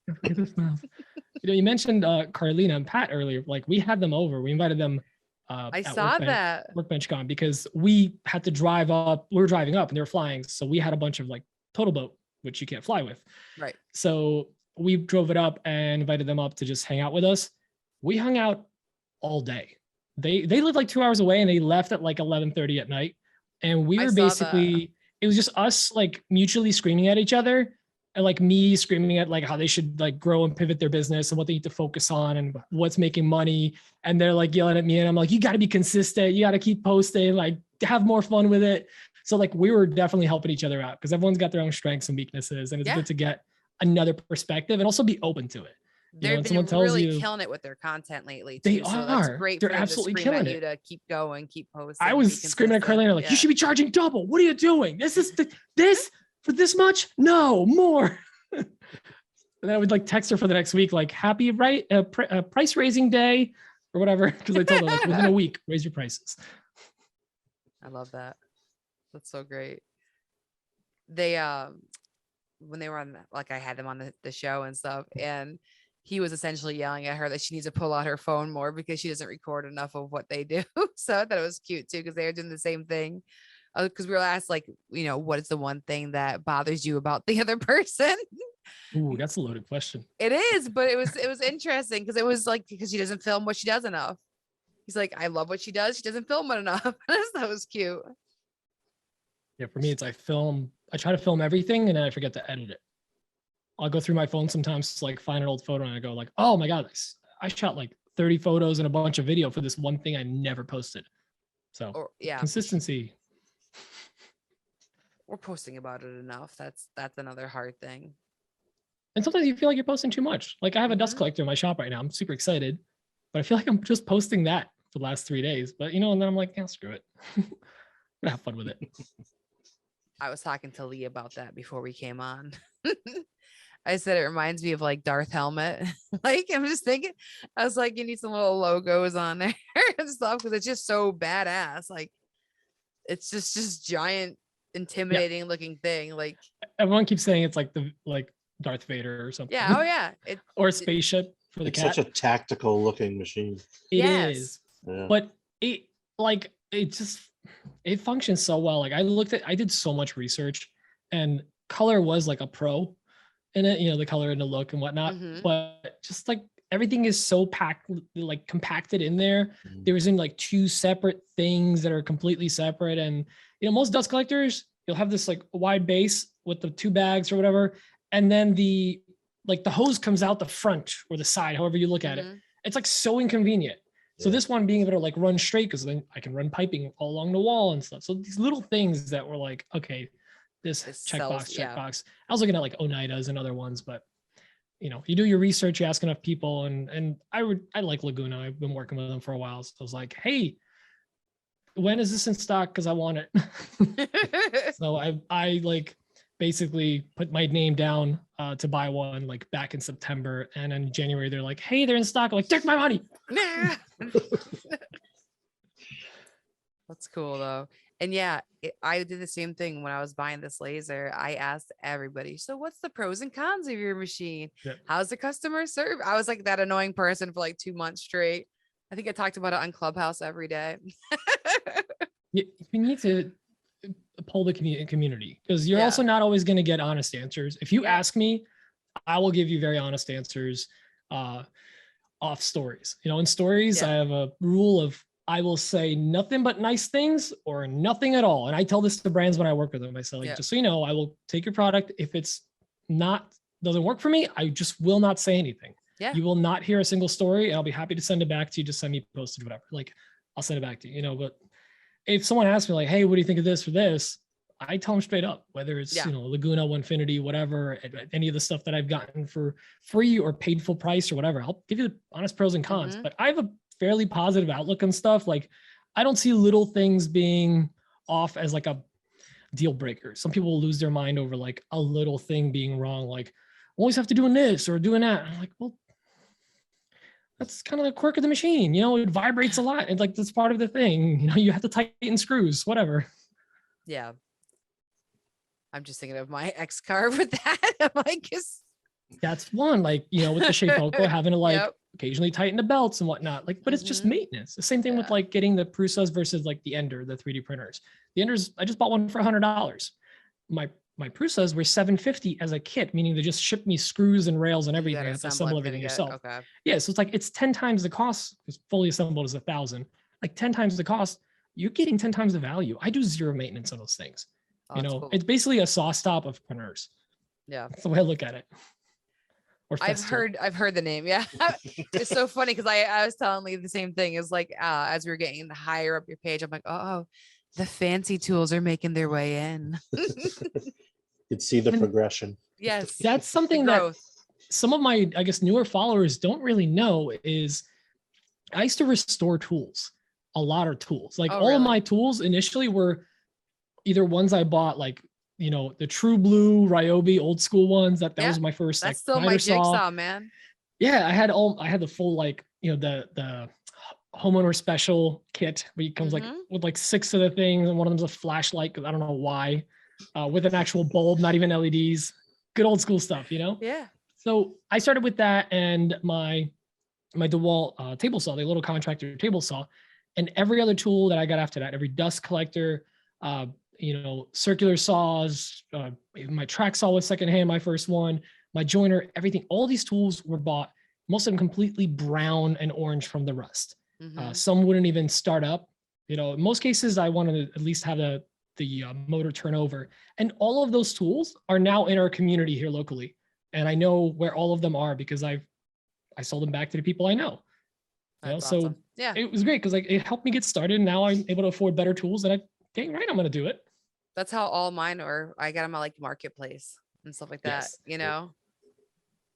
You mentioned Carlina and Pat earlier. Like we had them over. We invited them. I saw that Workbench Con because we had to drive up. We were driving up and they were flying, so we had a bunch of like total boat, which you can't fly with. Right. So we drove it up and invited them up to just hang out with us. We hung out all day. They live like 2 hours away and they left at like 11:30 at night. And we were basically, it was just us like mutually screaming at each other. And like me screaming at like how they should like grow and pivot their business and what they need to focus on and what's making money. And they're like yelling at me and I'm like, you got to be consistent. You got to keep posting, like have more fun with it. So like we were definitely helping each other out because everyone's got their own strengths and weaknesses. And it's good to get another perspective and also be open to it. They've been really killing it with their content lately too. They are. So that's great. They're absolutely killing it. To keep going, keep posting. I was screaming at Carlina like, you should be charging double. What are you doing? This is this for this much? No, more. And I would like text her for the next week, like happy price raising day or whatever. Because I told her like within a week, raise your prices. I love that. That's so great. They when they were on, like I had them on the show and stuff, and he was essentially yelling at her that she needs to pull out her phone more because she doesn't record enough of what they do. So I thought it was cute too because they were doing the same thing. Because we were asked like, what is the one thing that bothers you about the other person? Ooh, that's a loaded question. It is, but it was interesting because it was like because she doesn't film what she does enough. He's like, I love what she does. She doesn't film it enough. That was cute. Yeah, for me, it's I try to film everything and then I forget to edit it. I'll go through my phone sometimes to like find an old photo and I go like, oh my God, I shot like 30 photos and a bunch of video for this one thing I never posted. So Or yeah, consistency. we're posting about it enough. That's another hard thing. And sometimes you feel like you're posting too much. Like I have a dust Mhm. collector in my shop right now. I'm super excited, but I feel like I'm just posting that for the last 3 days. But and then I'm like, yeah, screw it. I'm gonna have fun with it. I was talking to Lee about that before we came on. I said it reminds me of like Darth helmet. Like I'm just thinking, I was like, you need some little logos on there and stuff because it's just so badass. Like it's just giant, intimidating looking thing. Like Everyone keeps saying it's like the Darth Vader or something. yeah, oh yeah, it Or a spaceship for the It's cat. such a tactical looking machine. It yes. is. Yeah. But it functions so well. Like I did so much research, and color was like a pro in it, the color and the look and whatnot. Mhm. But just like everything is so packed, like compacted in there. Mhm. There isn't like two separate things that are completely separate. And most dust collectors, you'll have this like wide base with the 2 bags or whatever, and then the hose comes out the front or the side, however you look at it. Mhm. It's like so inconvenient. So Yeah. this one being able to like run straight, because then I can run piping all along the wall and stuff. So these little things that were like, okay, this This checkbox, sells- yeah. checkbox. I was looking at like Oneidas and other ones, but you do your research, you ask enough people, and I like Laguna. I've been working with them for a while. So I was like, hey, when is this in stock? Because I want it. So I like basically put my name down to buy one like back in September, and in January they're like, hey, they're in stock. I'm like, take my money. Nah. That's cool though. And yeah, I did the same thing when I was buying this laser. I asked everybody, so what's the pros and cons of your machine? Yeah. How's the customer service? I was like that annoying person for like 2 months straight. I think I talked about it on Clubhouse every day. You need to pull the community, because you're Yeah. also not always going to get honest answers. If you Yeah. ask me, I will give you very honest answers off stories. In stories, Yeah. I have a rule of I will say nothing but nice things or nothing at all. And I tell this to brands when I work with them. I say, like, Yeah. just so you know, I will take your product. If it's doesn't work for me, I just will not say anything. Yeah. You will not hear a single story, and I'll be happy to send it back to you. Just send me posted, whatever. Like, I'll send it back to you, but if someone asks me like, hey, what do you think of this or this? I tell them straight up, whether it's, Yeah. Laguna, Winfinity, whatever, any of the stuff that I've gotten for free or paid full price or whatever. I'll give you the honest pros and cons, Mhm. but I have a fairly positive outlook on stuff. Like, I don't see little things being off as like a deal breaker. Some people will lose their mind over like a little thing being wrong. Like, always have to doing this or doing that. I'm like, well, that's kind of the quirk of the machine. It vibrates a lot. It's like, that's part of the thing. You have to tighten screws, whatever. Yeah. I'm just thinking of my ex car with that. I'm like, That's one, like, with the Shapeoko, having to like Yep. occasionally tighten the belts and whatnot. Like, but it's just Mhm. maintenance. The same thing with Yeah. like getting the Prusas versus like the Ender, the 3D printers. The Enders, I just bought one for $100. My Prusas were $750 as a kit, meaning they just shipped me screws and rails and you everything. gotta I have to assemble assemble everything everything again. yourself. Okay. Yeah, so it's like it's 10 times the cost, because fully assembled is 1,000. Like 10 times the cost, you're getting 10 times the value. I do zero maintenance on those things. Oh, that's cool. It's basically a saw stop of printers. Yeah. That's the way I look at it. Or I've Festool. heard the name. Yeah. It's so funny because I was telling Lee the same thing. Is like as we were getting higher up your page, I'm like, oh, the fancy tools are making their way in. You'd see the And- progression. Yes. That's The something that growth. some of my, I guess, newer followers don't really know is I used to restore tools, a lot of tools. Like Oh, all of really? my tools initially were either ones I bought, like, the True Blue Ryobi old school ones. That Yeah, was my first That's like still my miter saw. jigsaw, man. Yeah, I had the full like, the homeowner special kit where it comes like Mhm. with like 6 of the things, and one of them's a flashlight, because I don't know why, with an actual bulb, not even LEDs. Good old school stuff, Yeah. So I started with that and my DeWalt table saw, the little contractor table saw, and every other tool that I got after that, every dust collector, circular saws, my track saw was secondhand, my first one, my joiner, everything. All these tools were bought, most of them completely brown and orange from the rust. Mhm. Some wouldn't even start up. In most cases, I wanted to at least have the motor turn over. And all of those tools are now in our community here locally. And I know where all of them are because I sold them back to the people I know. That's So awesome. Yeah. it was great because like it helped me get started. And now I'm able to afford better tools, and dang right, I'm going to do it. That's how all mine are. I got them at like Marketplace and stuff like that. Yes. You know,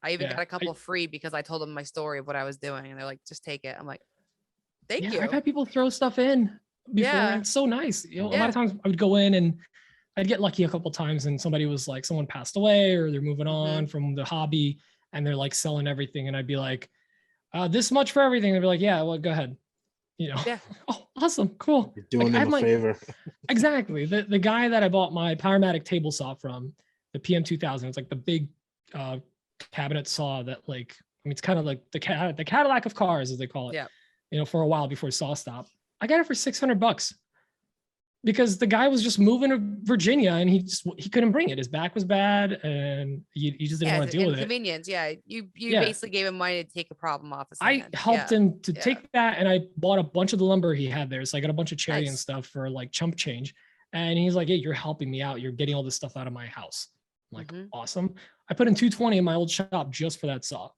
I even Yeah, got a couple free because I told them my story of what I was doing, and they're like, "Just take it." I'm like, "Thank you." I've had people throw stuff in before, Yeah. and it's so nice. You know, a Yeah. lot of times I would go in and I'd get lucky a couple times, and somebody was like, someone passed away or they're moving on from the hobby, and they're like selling everything, and I'd be like, this much for everything. They'd be like, yeah, well, go ahead. You know, Yeah. oh, awesome, cool. You're doing Like, them a favor. Exactly. The guy that I bought my Powermatic table saw from, the PM2000, it's like the big cabinet saw that, like, I mean, it's kind of like the Cadillac of cars, as they call it. Yeah. You know, for a while before saw stopped. I got it for $600 because the guy was just moving to Virginia and he couldn't bring it. His back was bad and he just didn't want to deal with it. Inconvenience. Yeah. You basically gave him money to take a problem off his I hands. helped him to take that, and I bought a bunch of the lumber he had there. So I got a bunch of cherry and Nice. stuff for like chump change. And he's like, hey, you're helping me out. You're getting all this stuff out of my house. I'm like, awesome. I put in 220 in my old shop just for that saw.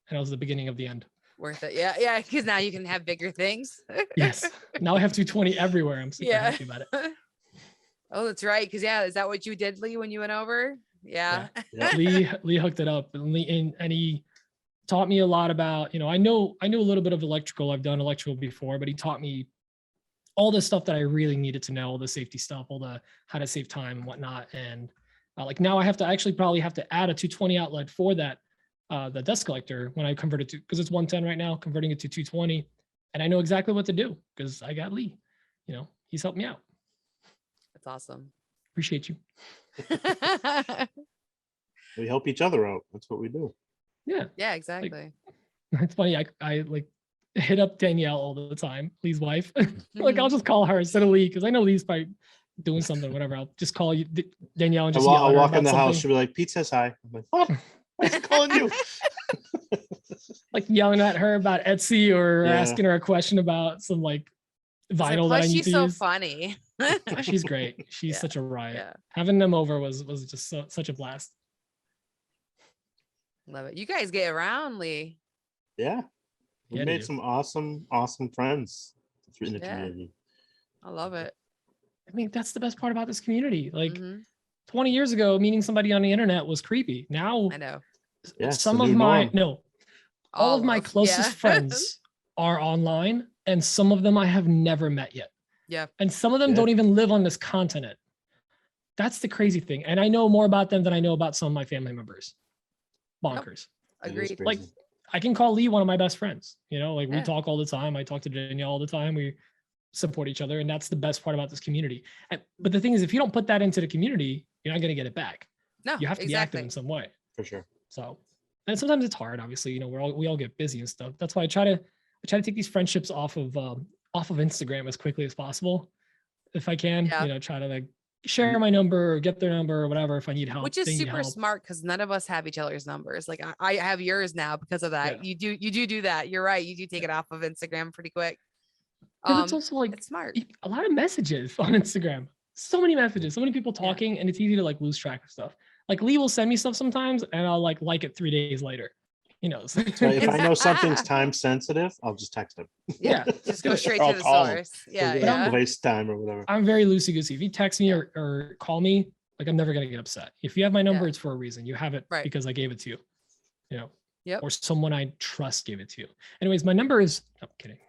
And that was the beginning of the end. Worth it. Yeah. Yeah. Because now you can have bigger things. Yes. Now I have 220 everywhere. I'm super happy about it. Oh, that's right. Because is that what you did, Lee, when you went over? Yeah. Yeah. Lee hooked it up, and he taught me a lot about, I know a little bit of electrical. I've done electrical before, but he taught me all the stuff that I really needed to know, all the safety stuff, all the how to save time and whatnot. And like now I have to probably have to add a 220 outlet for that, the dust collector when I convert it to, because it's 110 right now, converting it to 220. And I know exactly what to do because I got Lee, he's helped me out. That's awesome. Appreciate you. We help each other out. That's what we do. Yeah. Yeah, exactly. It's funny. I like hit up Danielle all the time, Lee's wife. Like I'll just call her instead of Lee because I know Lee's probably doing something, whatever. I'll just call you Danielle and just I'll walk in the something. house. She'll be like, Pete says hi. I'm like, oh, what's calling you? Like yelling at her about Etsy or asking her a question about some like vinyl that I need she's to so use. funny. She's great. She's such a riot. Yeah. Having them over was just such a blast. Love it. You guys get around, Lee. Yeah. We made some awesome friends in the community. I love it. I mean, that's the best part about this community. Like 20 years ago, meeting somebody on the internet was creepy. Now I know. Some of my all of my closest friends are online, and some of them I have never met yet. Yeah. And some of them don't even live on this continent. That's the crazy thing. And I know more about them than I know about some of my family members. Bonkers. Yep. Agreed. Like I can call Lee one of my best friends, like we talk all the time. I talk to Danielle all the time. We support each other. And that's the best part about this community. But the thing is, if you don't put that into the community, you're not going to get it back. No, you have to be active in some way. For sure. So, and sometimes it's hard, obviously, we all get busy and stuff. That's why I try to take these friendships off of Instagram as quickly as possible. If I can, try to like share my number or get their number or whatever if I need help. Which is super smart because none of us have each other's numbers. Like I have yours now because of that. Yeah. You do that. You're right. You do take it off of Instagram pretty quick. It's also like it's smart. A lot of messages on Instagram. So many messages, so many people talking, and it's easy to like lose track of stuff. Like Lee will send me stuff sometimes, and I'll like it 3 days later. So if I know something's time sensitive, I'll just text him. Yeah, just go straight to the source. Yeah. Waste time or whatever. I'm very loosey goosey. If you text me or call me, like I'm never gonna get upset. If you have my number, it's for a reason. You have it because I gave it to you. Yep. Or someone I trust gave it to you. Anyways, my number is. I'm kidding.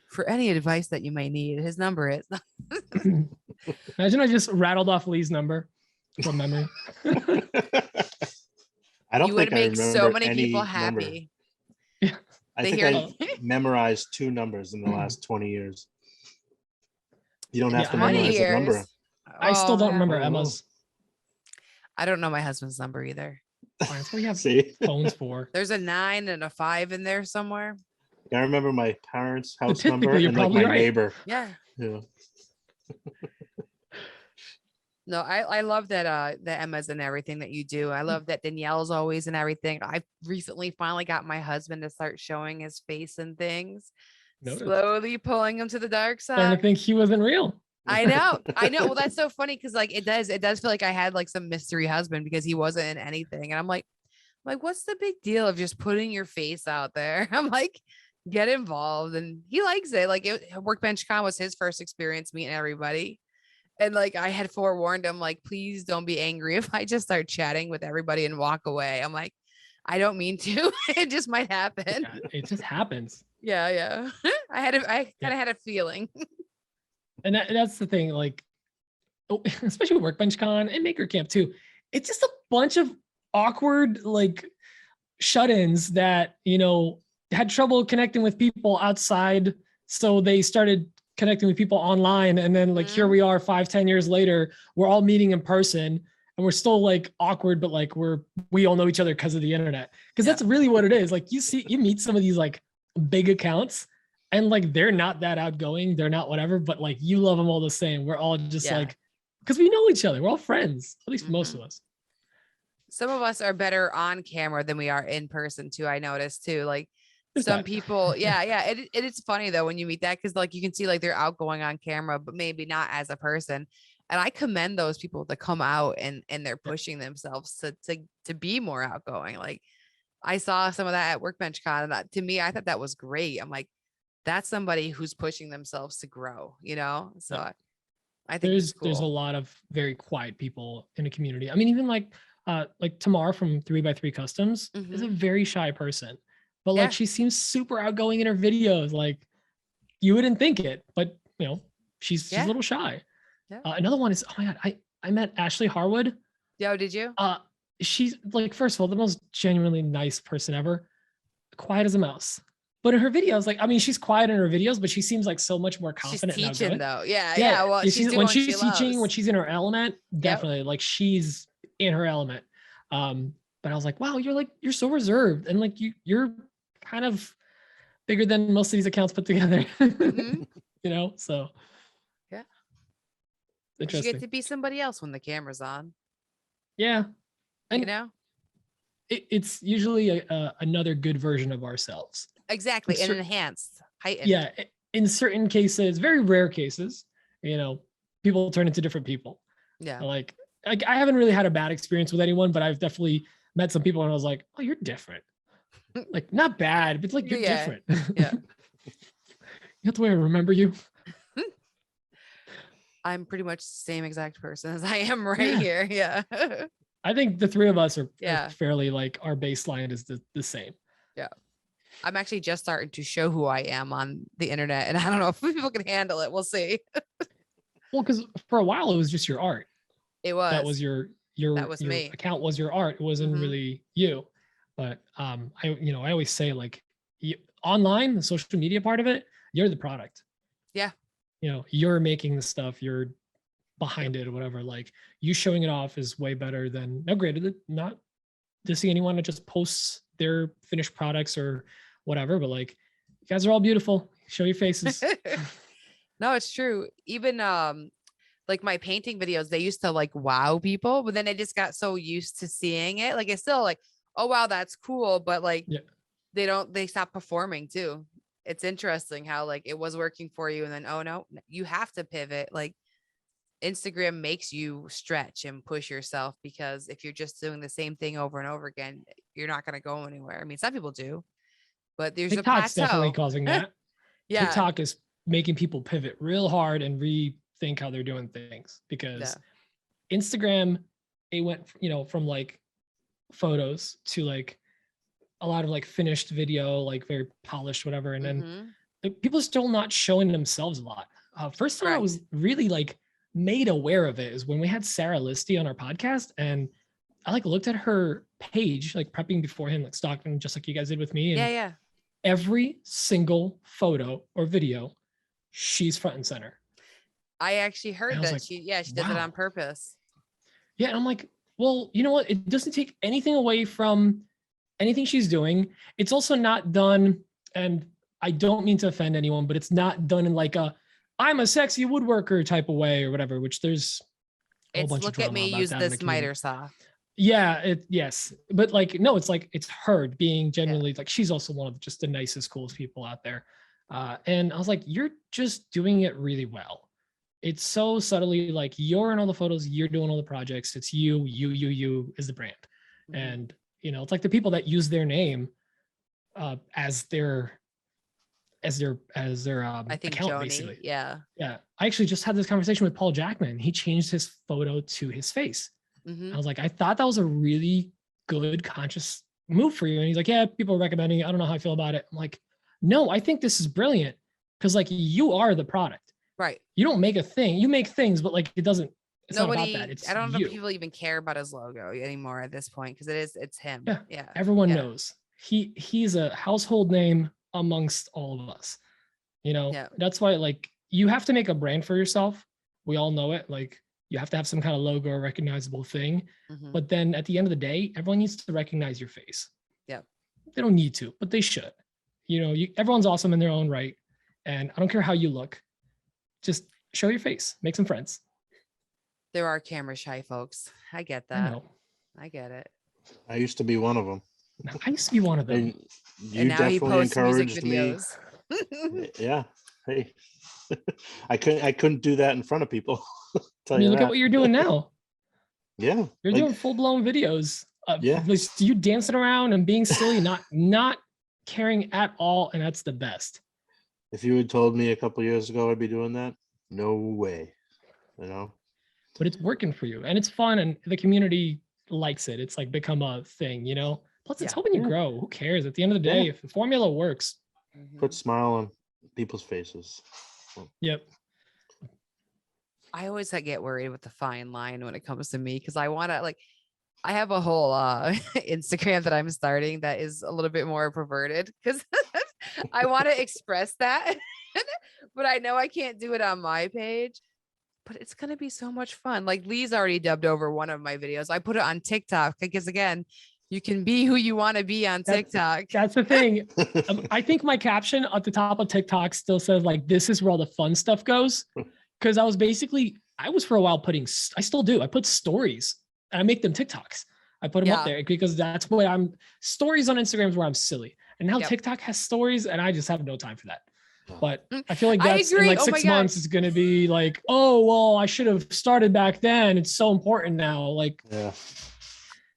For any advice that you may need, his number is. Imagine I just rattled off Lee's number from memory. I don't you think would make so many people number. happy. Yeah. I think I memorized 2 numbers in the last 20 years. You don't have to memorize a number. I still don't remember Emma's. I don't know my husband's number either. That's what we have phones for. There's a 9 and a 5 in there somewhere. I remember my parents' house number and like my neighbor. Yeah. Yeah. No, I love that the Emma's and everything that you do. I love that Danielle's always and everything. I recently finally got my husband to start showing his face and things. Slowly pulling him to the dark side. Starting to think he wasn't real. I know. Well, that's so funny because like it does feel like I had like some mystery husband because he wasn't in anything. And I'm like, Like, what's the big deal of just putting your face out there? I'm like, get involved. And he likes it. Like Workbench Con was his first experience meeting everybody. And like I had forewarned him, like, please don't be angry if I just start chatting with everybody and walk away. I'm like, I don't mean to. It just might happen. Yeah, it just happens. Yeah. I kind of had a feeling. And that's the thing, like, especially Workbench Con and Maker Camp too. It's just a bunch of awkward, like, shut-ins that, had trouble connecting with people outside. So they started connecting with people online. And then like, here we are 5-10 years later, we're all meeting in person and we're still like awkward, but like we all know each other because of the internet. Cause that's really what it is. Like you meet some of these like big accounts and like, they're not that outgoing. They're not whatever, but like you love them all the same. We're all just like, cause we know each other. We're all friends, at least most of us. Some of us are better on camera than we are in person too. I noticed too. Like some people, It is funny though when you meet that because like you can see like they're outgoing on camera, but maybe not as a person. And I commend those people that come out and they're pushing themselves to be more outgoing. Like I saw some of that at Workbench Con, and that, to me, I thought that was great. I'm like, that's somebody who's pushing themselves to grow, So I think there's a lot of very quiet people in the community. I mean, even like Tamar from 3x3 Customs is a very shy person. But like she seems super outgoing in her videos. Like you wouldn't think it, but she's a little shy. Yeah. Another one is, oh my God, I met Ashley Harwood. Yeah, did you? She's like, first of all, the most genuinely nice person ever. Quiet as a mouse. But in her videos, like, I mean, she's quiet in her videos, but she seems like so much more confident. She's teaching though. Yeah. Well, when she's teaching, when she's in her element, definitely like she's in her element. But I was like, wow, you're so reserved. And like, you're kind of bigger than most of these accounts put together, so yeah, interesting. You get to be somebody else when the camera's on. Yeah, and it's usually another good version of ourselves. Exactly, and enhanced, heightened. Yeah, in certain cases, very rare cases, people turn into different people. Yeah, like I haven't really had a bad experience with anyone, but I've definitely met some people and I was like, oh, you're different. Like not bad, but it's like you're different. Yeah. That's the way I remember you. I'm pretty much the same exact person as I am right here. Yeah. I think the three of us are fairly like our baseline is the same. Yeah. I'm actually just starting to show who I am on the internet, and I don't know if people can handle it. We'll see. Well, because for a while it was just your art. It was. That was your me. Account was your art. It wasn't really you. But I always say like online, the social media part of it, you're the product. Yeah. You're making the stuff, you're behind it or whatever. Like you showing it off is way better than, now granted, not to see anyone that just posts their finished products or whatever, but like you guys are all beautiful. Show your faces. No, it's true. Even like my painting videos, they used to like wow people, but then I just got so used to seeing it. Like it's still like, oh wow, that's cool, but like they stop performing too. It's interesting how like it was working for you and then oh no, you have to pivot. Like Instagram makes you stretch and push yourself, because if you're just doing the same thing over and over again, you're not going to go anywhere. I mean, some people do, but there's TikTok's a plateau. definitely causing that. Yeah. TikTok is making people pivot real hard and rethink how they're doing things, because Instagram, it went, from like photos to like a lot of like finished video, like very polished, whatever. And then people are still not showing themselves a lot. First time I was really like made aware of it is when we had Sarah Listy on our podcast, and I like looked at her page, like prepping beforehand, like stalking, just like you guys did with me. And every single photo or video, she's front and center. I actually heard that like, she does it on purpose. Yeah. And I'm like, well, you know what? It doesn't take anything away from anything she's doing. It's also not done, and I don't mean to offend anyone, but it's not done in like I'm a sexy woodworker type of way or whatever, which there's a whole bunch of drama look at me use this miter saw. Yeah, yes. But like, no, it's like, it's her being genuinely like, she's also one of just the nicest, coolest people out there. And I was like, you're just doing it really well. It's so subtly like you're in all the photos, you're doing all the projects. It's you is the brand. And It's like the people that use their name as their I think account, Joni. basically. Yeah. Yeah. I actually just had this conversation with Paul Jackman. He changed his photo to his face. Mhm. I was like, I thought that was a really good conscious move for you. And he's like, yeah, people are recommending it. I don't know how I feel about it. I'm like, no, I think this is brilliant because like you are the product. Right. You don't make a thing. You make things, but like it's not about Nobody, that. It's I don't know you. if people even care about his logo anymore at this point because it's him. Yeah. Yeah. Everyone Yeah. knows. He's a household name amongst all of us. Yeah. That's why like you have to make a brand for yourself. We all know it. Like you have to have some kind of logo or recognizable thing. Mhm. But then at the end of the day, everyone needs to recognize your face. Yep. They don't need to, but they should. Everyone's awesome in their own right. And I don't care how you look. Just show your face, make some friends. There are camera shy folks. I get I that. know. I get it. I used to be one of them. I used to be one of them. And you And now he definitely posts music encouraged me. videos. Yeah. Hey, I couldn't do that in front of people. Tell you Look that. at what you're doing now. Yeah. You're doing full-blown videos. Yeah. Like you dancing around and being silly, not caring at all. And that's the best. If you had told me a couple years ago I'd be doing that, no way. But it's working for you and it's fun and the community likes it. It's like become a thing, Plus it's Yeah. helping you Yeah. grow. Who cares? At the end of the day, Yeah. if the formula works, Mhm. Put smile on people's faces. yep. I always get worried with the fine line when it comes to me because I want to I have a whole Instagram that I'm starting that is a little bit more perverted because I want to express that, but I know I can't do it on my page. But it's gonna be so much fun. Like Lee's already dubbed over one of my videos. I put it on TikTok because again, you can be who you want to be on TikTok. That's the thing. I think my caption at the top of TikTok still says like, this is where all the fun stuff goes. Cause I was for a while I still do. I put stories and I make them TikToks. I put them up Yeah. there because that's what stories on Instagram is where I'm silly. And now Yep. TikTok has stories and I just have no time for that. Oh. But I feel like I that's in agree. like Oh my 6 months gosh. is going to be like, oh, well, I should have started back then. It's so important now. Like, Yeah.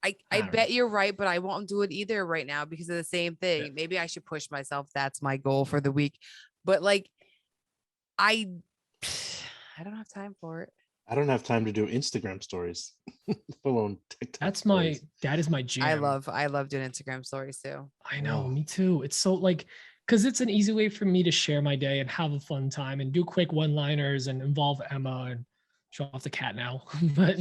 I don't bet you're right, but I won't do it either right now because of the same thing. Yeah. Maybe I should push myself. That's my goal for the week. But like, I don't have time for it. I don't have time to do Instagram stories. Let alone TikTok. that is my jam. I love doing Instagram stories too. I know, Oh. me too. It's so like, because it's an easy way for me to share my day and have a fun time and do quick one-liners and involve Emma and show off the cat now. But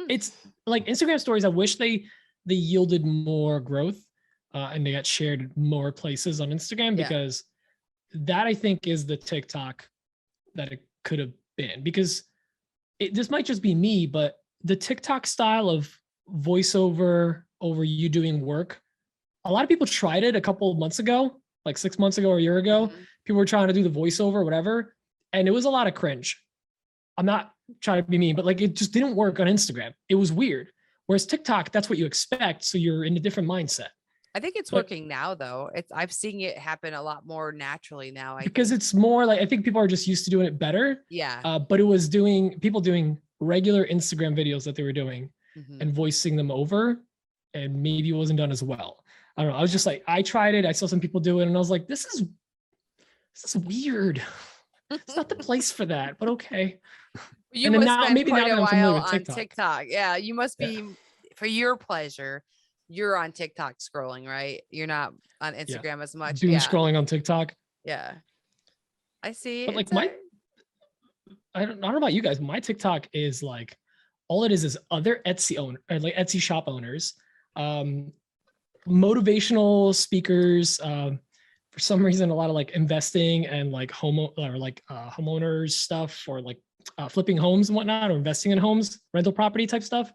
it's like Instagram stories. I wish they yielded more growth and they got shared more places on Instagram Yeah. because that I think is the TikTok that it could have been. Because this might just be me, but the TikTok style of voiceover over you doing work, a lot of people tried it a couple of months ago. Like 6 months ago or a year ago, Mhm. people were trying to do the voiceover or whatever. And it was a lot of cringe. I'm not trying to be mean, but like it just didn't work on Instagram. It was weird. Whereas TikTok, that's what you expect. So you're in a different mindset I think it's But- working now though. I've seen it happen a lot more naturally now. because it's more like, I think people are just used to doing it better. Yeah. But it was people doing regular Instagram videos that they were doing Mhm. and voicing them over. And maybe it wasn't done as well. I don't know. I was just like, I tried it. I saw some people do it and I was like, this is weird. It's not the place for that, but okay. You and then must now- spend maybe quite now a that I'm familiar while with on TikTok. TikTok. Yeah, you must Yeah. be for your pleasure. You're on TikTok scrolling, right? You're not on Instagram as much. Doom Yeah, scrolling on TikTok. yeah. I see. But like It's my, alright. I don't know about you guys. My TikTok is like, all it is other Etsy shop owners, motivational speakers. For some reason, a lot of like investing and like homeowners stuff or like flipping homes and whatnot, or investing in homes, rental property type stuff.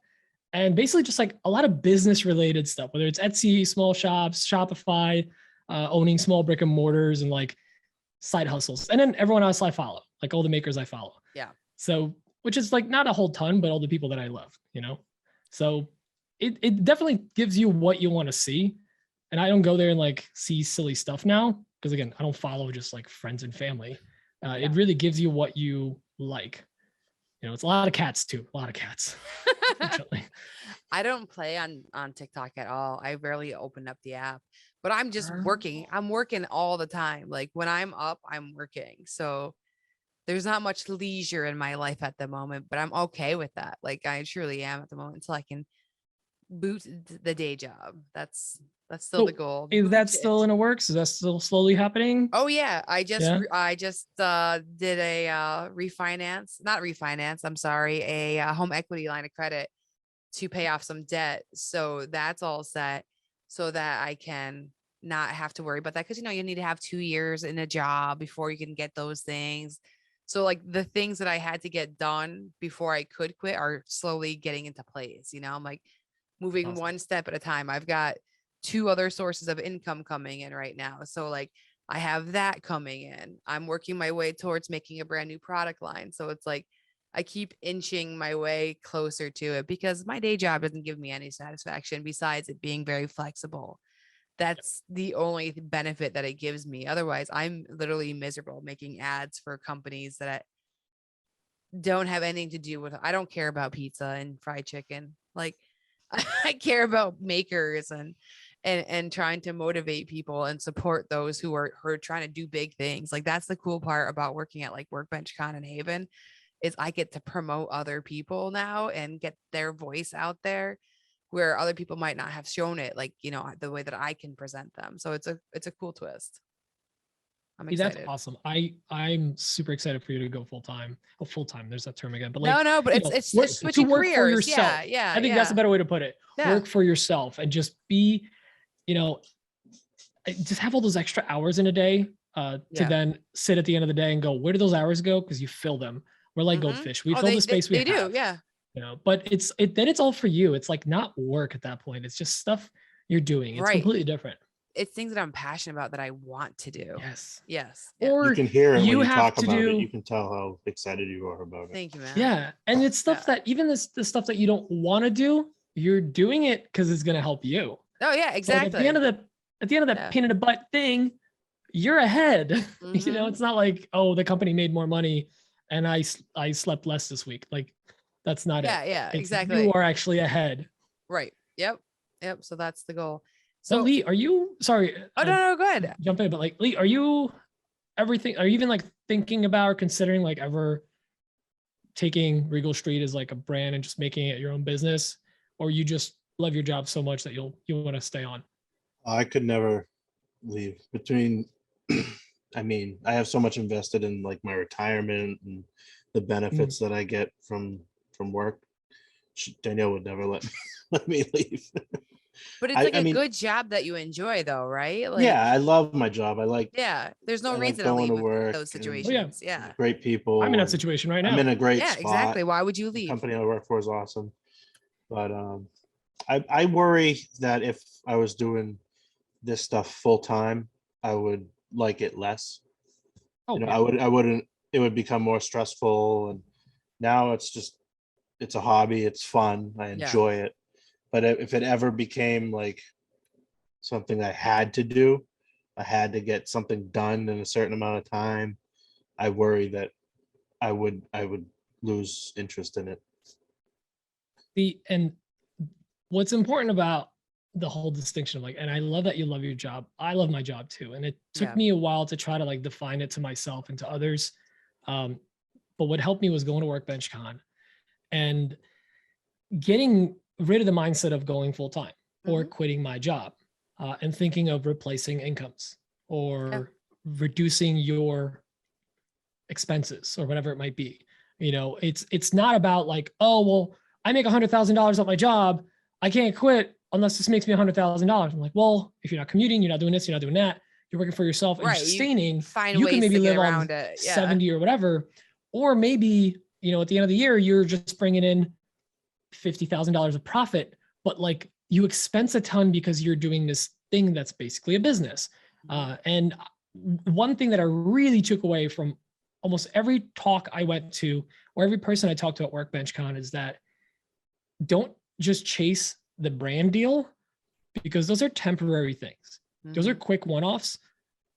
And basically just like a lot of business related stuff, whether it's Etsy, small shops, Shopify, owning small brick and mortars and like side hustles. And then everyone else I follow, like all the makers I follow. Yeah. So, which is like not a whole ton, but all the people that I love, So it definitely gives you what you want to see. And I don't go there and like see silly stuff now. Because again, I don't follow just like friends and family. It really gives you what you like. it's a lot of cats too. A lot of cats. Unfortunately. I don't play on TikTok at all. I rarely open up the app, but I'm just working. I'm working all the time. Like when I'm up, I'm working. So there's not much leisure in my life at the moment, but I'm okay with that. Like I truly am at the moment until I can boot the day job. That's still the goal. Is that Boot still it. in the works? Is that still slowly happening? Oh yeah, I just Yeah? did a not refinance. I'm sorry, a home equity line of credit to pay off some debt. So that's all set, so that I can not have to worry about that, because you need to have 2 years in a job before you can get those things. So like the things that I had to get done before I could quit are slowly getting into place. I'm like moving Awesome. one step at a time. I've got 2 other sources of income coming in right now. So like I have that coming in. I'm working my way towards making a brand new product line. So it's like I keep inching my way closer to it, because my day job doesn't give me any satisfaction besides it being very flexible. That's the only benefit that it gives me. Otherwise, I'm literally miserable making ads for companies that don't have anything to do with. I don't care about pizza and fried chicken. Like I care about makers and trying to motivate people and support those who are trying to do big things. Like that's the cool part about working at like Workbench Con in Haven, is I get to promote other people now and get their voice out there where other people might not have shown it, like, the way that I can present them. So it's a cool twist. I'm excited. That's awesome. I'm super excited for you to go full time. Oh, full time. There's that term again. But No, but it's switching to work careers. for yourself. Yeah. I think that's a better way to put it. Yeah. Work for yourself and just be, just have all those extra hours in a day to then sit at the end of the day and go, where do those hours go? Because you fill them. We're like goldfish. We fill the space we have. They do, yeah. But then it's all for you. It's like not work at that point. It's just stuff you're doing. It's completely different. It's things that I'm passionate about that I want to do. Yes. Or you can hear it when you have talk to about do, it. You can tell how excited you are about it. Thank you, man. Yeah. And it's stuff that even the stuff that you don't want to do, you're doing it because it's going to help you. Oh yeah, exactly. So at the end of that pain in the butt thing, you're ahead. Mm-hmm. It's not like, oh, the company made more money and I slept less this week. Like that's not it. Yeah, It's exactly. You are actually ahead. Right. Yep. So that's the goal. So Lee, are you sorry? Oh no, go ahead. Jump in, but like Lee, are you even like thinking about or considering like ever taking Regal Street as like a brand and just making it your own business, or you just love your job so much that you want to stay on? I could never leave. I have so much invested in like my retirement and the benefits that I get from work. Danielle would never let me leave. But it's like a good job that you enjoy though, right? Like, yeah, I love my job. There's no I like reason to going leave to with work those and- situations. Yeah. Great people. I'm in that and situation right now. I'm in a great Yeah, spot. exactly. Why would you The leave? company I work for is awesome. But I worry that if I was doing this stuff full time, I would like it less. I wouldn't, it would become more stressful. And now it's a hobby. It's fun. I enjoy it. But if it ever became like something I had to do, I had to get something done in a certain amount of time, I worry that I would lose interest in it. And what's important about the whole distinction of like, and I love that you love your job. I love my job too. And it took me a while to try to like define it to myself and to others. But what helped me was going to Workbench Con and getting rid of the mindset of going full time or quitting my job and thinking of replacing incomes or reducing your expenses or whatever it might be. It's not about like, oh, well, I make $100,000 at my job. I can't quit unless this makes me $100,000. I'm like, well, if you're not commuting, you're not doing this, you're not doing that, you're working for yourself and you're sustaining, you can maybe live on 70 or whatever. Or maybe, at the end of the year, you're just bringing in $50,000 of profit, but like you expense a ton because you're doing this thing that's basically a business. And one thing that I really took away from almost every talk I went to or every person I talked to at Workbench Con is that don't just chase the brand deal because those are temporary things. Those are quick one-offs.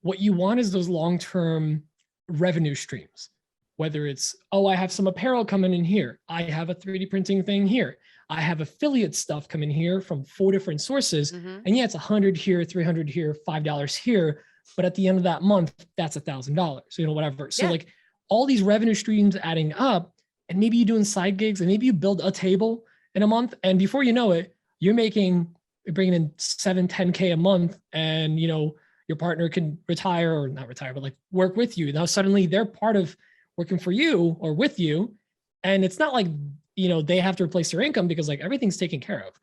What you want is those long-term revenue streams. whether it's, oh, I have some apparel coming in here. I have a 3D printing thing here. I have affiliate stuff coming here from 4 different sources. Mhm. And yeah, it's 100 here, 300 here, $5 here. But at the end of that month, that's $1,000, whatever. So Yeah. like all these revenue streams adding up, and maybe you're doing side gigs, and maybe you build a table in a month. And before you know it, you're bringing in 7-10K a month, and your partner can retire, or not retire, but like work with you. Now suddenly they're part of working for you or with you. And it's not like, they have to replace their income, because like everything's taken care of.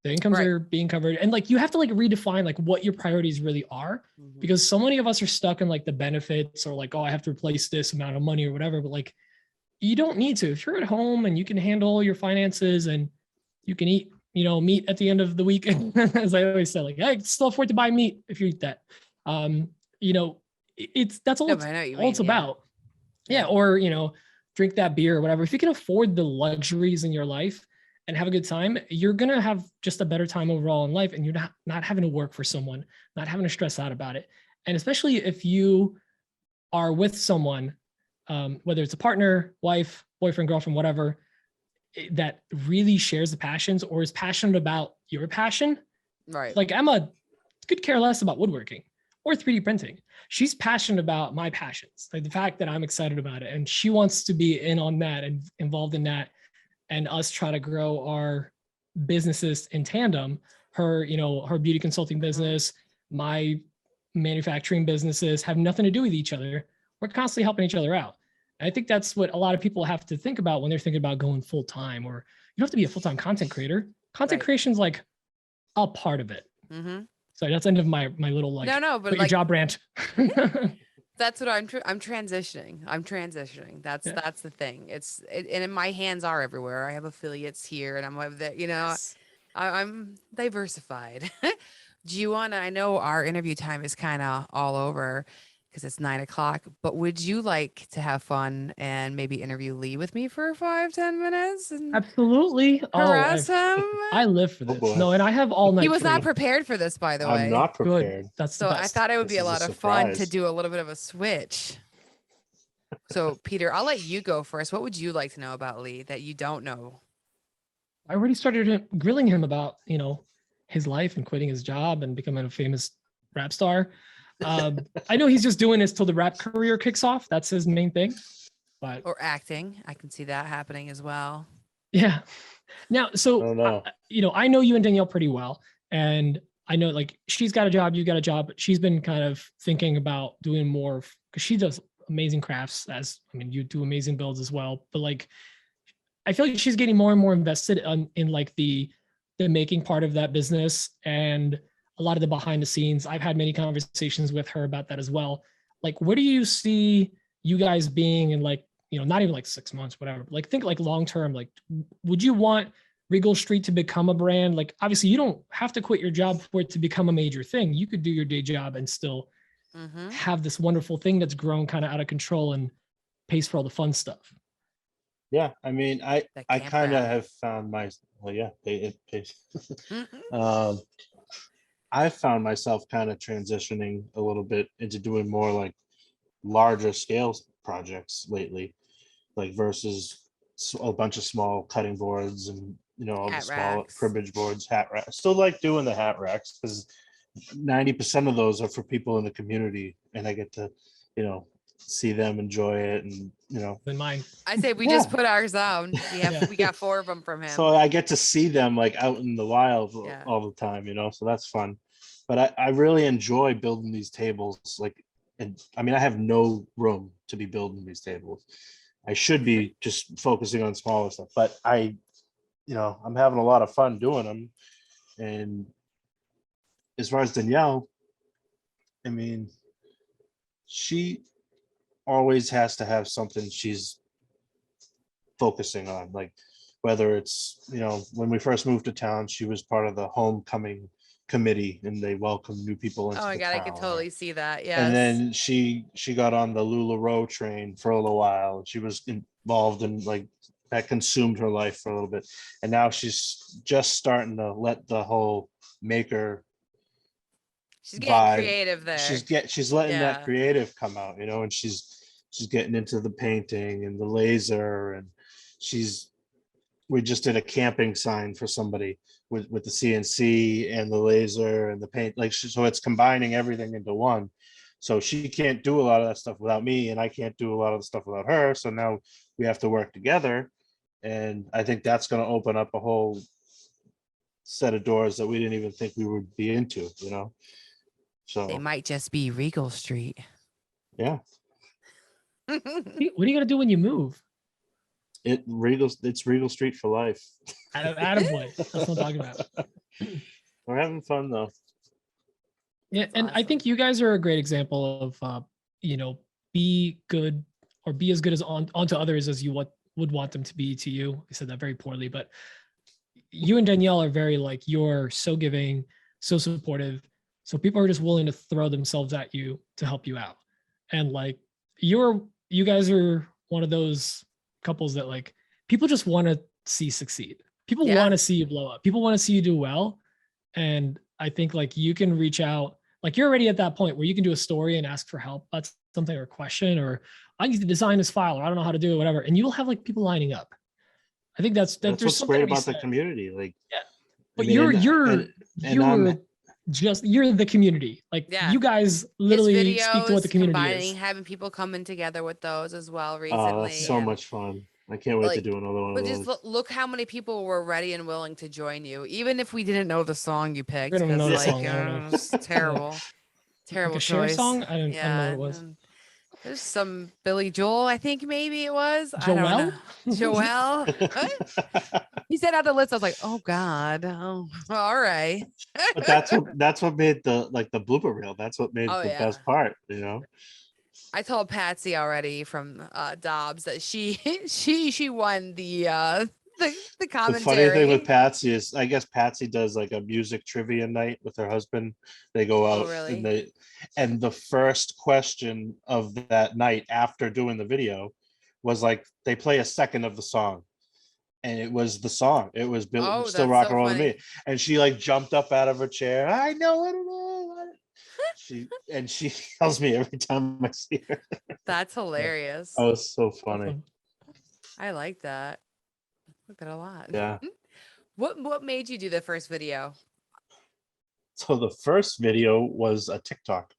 The incomes Right. are being covered. And like, you have to like redefine like what your priorities really are, Mhm. because so many of us are stuck in like the benefits, or like, oh, I have to replace this amount of money or whatever. But like, you don't need to. If you're at home and you can handle your finances, and you can eat, meat at the end of the week, as I always say, like, I can still afford to buy meat if you eat that. That's all, No, but I know what you all it's mean, yeah. about. Yeah. Or, drink that beer or whatever. If you can afford the luxuries in your life and have a good time, you're going to have just a better time overall in life. And you're not having to work for someone, not having to stress out about it. And especially if you are with someone, whether it's a partner, wife, boyfriend, girlfriend, whatever, that really shares the passions or is passionate about your passion. Right. Like could care less about woodworking or 3D printing. She's passionate about my passions, like the fact that I'm excited about it, and she wants to be in on that and involved in that, and us try to grow our businesses in tandem. Her beauty consulting business, my manufacturing businesses have nothing to do with each other. We're constantly helping each other out. And I think that's what a lot of people have to think about when they're thinking about going full time. Or you don't have to be a full-time content creator. Content Right. creation is like a part of it. Mm-hmm. So that's the end of my little like No, but quit your like job rant. that's what I'm transitioning. I'm transitioning. That's the thing. And my hands are everywhere. I have affiliates here, and I'm over there. Yes. I'm diversified. Do you want to? I know our interview time is kind of all over because it's 9:00. But would you like to have fun and maybe interview Lee with me for 5-10 minutes and Absolutely. harass him? I live for Oh, this. boy. No, and I have all night. He was not free. prepared for this, by the way. I'm not Good. prepared. That's the So I best. thought it would be This a is lot a of fun to surprise. do a little bit of a switch. So Peter, I'll let you go first. What would you like to know about Lee that you don't know? I already started grilling him about, his life and quitting his job and becoming a famous rap star. I know he's just doing this till the rap career kicks off. That's his main thing. But Or acting. I can see that happening as well. yeah. Now, so, Oh, no. I know you and Danielle pretty well. And I know like she's got a job, you got a job, but she's been kind of thinking about doing more because she does amazing crafts you do amazing builds as well. But like, I feel like she's getting more and more invested in like the making part of that business and a lot of the behind the scenes. I've had many conversations with her about that as well. Like, where do you see you guys being in like, not even like 6 months, whatever, but like think like long-term, like, would you want Regal Street to become a brand? Like, obviously you don't have to quit your job for it to become a major thing. You could do your day job and still have this wonderful thing that's grown kind of out of control and pays for all the fun stuff. Yeah, I mean, I That kind of campground. have found it pays. Mhm. I've found myself kind of transitioning a little bit into doing more like larger scale projects lately, like versus a bunch of small cutting boards and all the Hat small racks. cribbage boards, hat racks. I still like doing the hat racks because 90% of those are for people in the community, and I get to see them enjoy it, and Than mine. I say we just Yeah. put ours down. Yeah. We got 4 of them from him. so I get to see them like out in the wild Yeah. all the time, so that's fun. But I really enjoy building these tables. Like, and I mean, I have no room to be building these tables. I should be just focusing on smaller stuff, but I'm having a lot of fun doing them. And as far as Danielle, I mean, she always has to have something she's focusing on, like whether it's when we first moved to town, she was part of the homecoming committee and they welcomed new people into Oh my the God, I town. could totally see that. Yes. And then she got on the LuLaRoe train for a little while. She was involved in like that, consumed her life for a little bit, and now she's just starting to let the whole maker she's getting vibe. creative there. She's letting Yeah. that creative come out, and she's she's getting into the painting and the laser, and we just did a camping sign for somebody with the CNC and the laser and the paint, like so it's combining everything into one. So she can't do a lot of that stuff without me, and I can't do a lot of the stuff without her. So now we have to work together, and I think that's going to open up a whole set of doors that we didn't even think we would be into, you know. So They might just be Regal Street. yeah. What are you gonna do when you move? It's Regal Street for life. Attaboy. That's what I'm talking about. We're having fun though. Yeah, That's and I awesome. think you guys are a great example of, be good or be as good as onto others as you would want them to be to you. I said that very poorly, but you and Danielle are very like, you're so giving, so supportive. So people are just willing to throw themselves at you to help you out. And like, you guys are one of those couples that like people just want to see succeed. People Yeah. want to see you blow up. People want to see you do well. And I think like you can reach out, like you're already at that point where you can do a story and ask for help. That's something, or a question, or I need to design this file, or I don't know how to do it, whatever. And you'll have like people lining up. I think that's That's there's what's something great to be about the said. community. Like, Yeah. I But mean, you're the community. Like Yeah. you guys His literally speak to what the videos, community combining, is. having people coming together with those as well oh, recently. that's so and- much fun. I can't wait to like, do another one But of just those. look how many people were ready and willing to join you, even if we didn't know the song you picked. We don't know the Because song, I don't know. it's terrible, terrible Like a Cher choice. song? I don't know what it was. and there's some Billy Joel, I think maybe it was. I don't know. Joel? Joel. He said out the list. I was like, oh God. Oh, all right. But that's what made the blooper reel. That's what made Oh, the yeah. best part, you know. I told Patsy already from Dobbs that she won the The commentary. funny thing with Patsy is, I guess Patsy does like a music trivia night with her husband. They go out really? and the first question of that night after doing the video was like they play a second of the song, and it was the song. It was Oh, Still that's Rock so and Roll to funny. Me, and she like jumped up out of her chair. I know what it is. She tells me every time I see her. That's hilarious. Oh, it's so funny. Awesome. I like that. Look at a lot. Yeah. What made you do the first video? So the first video was a TikTok.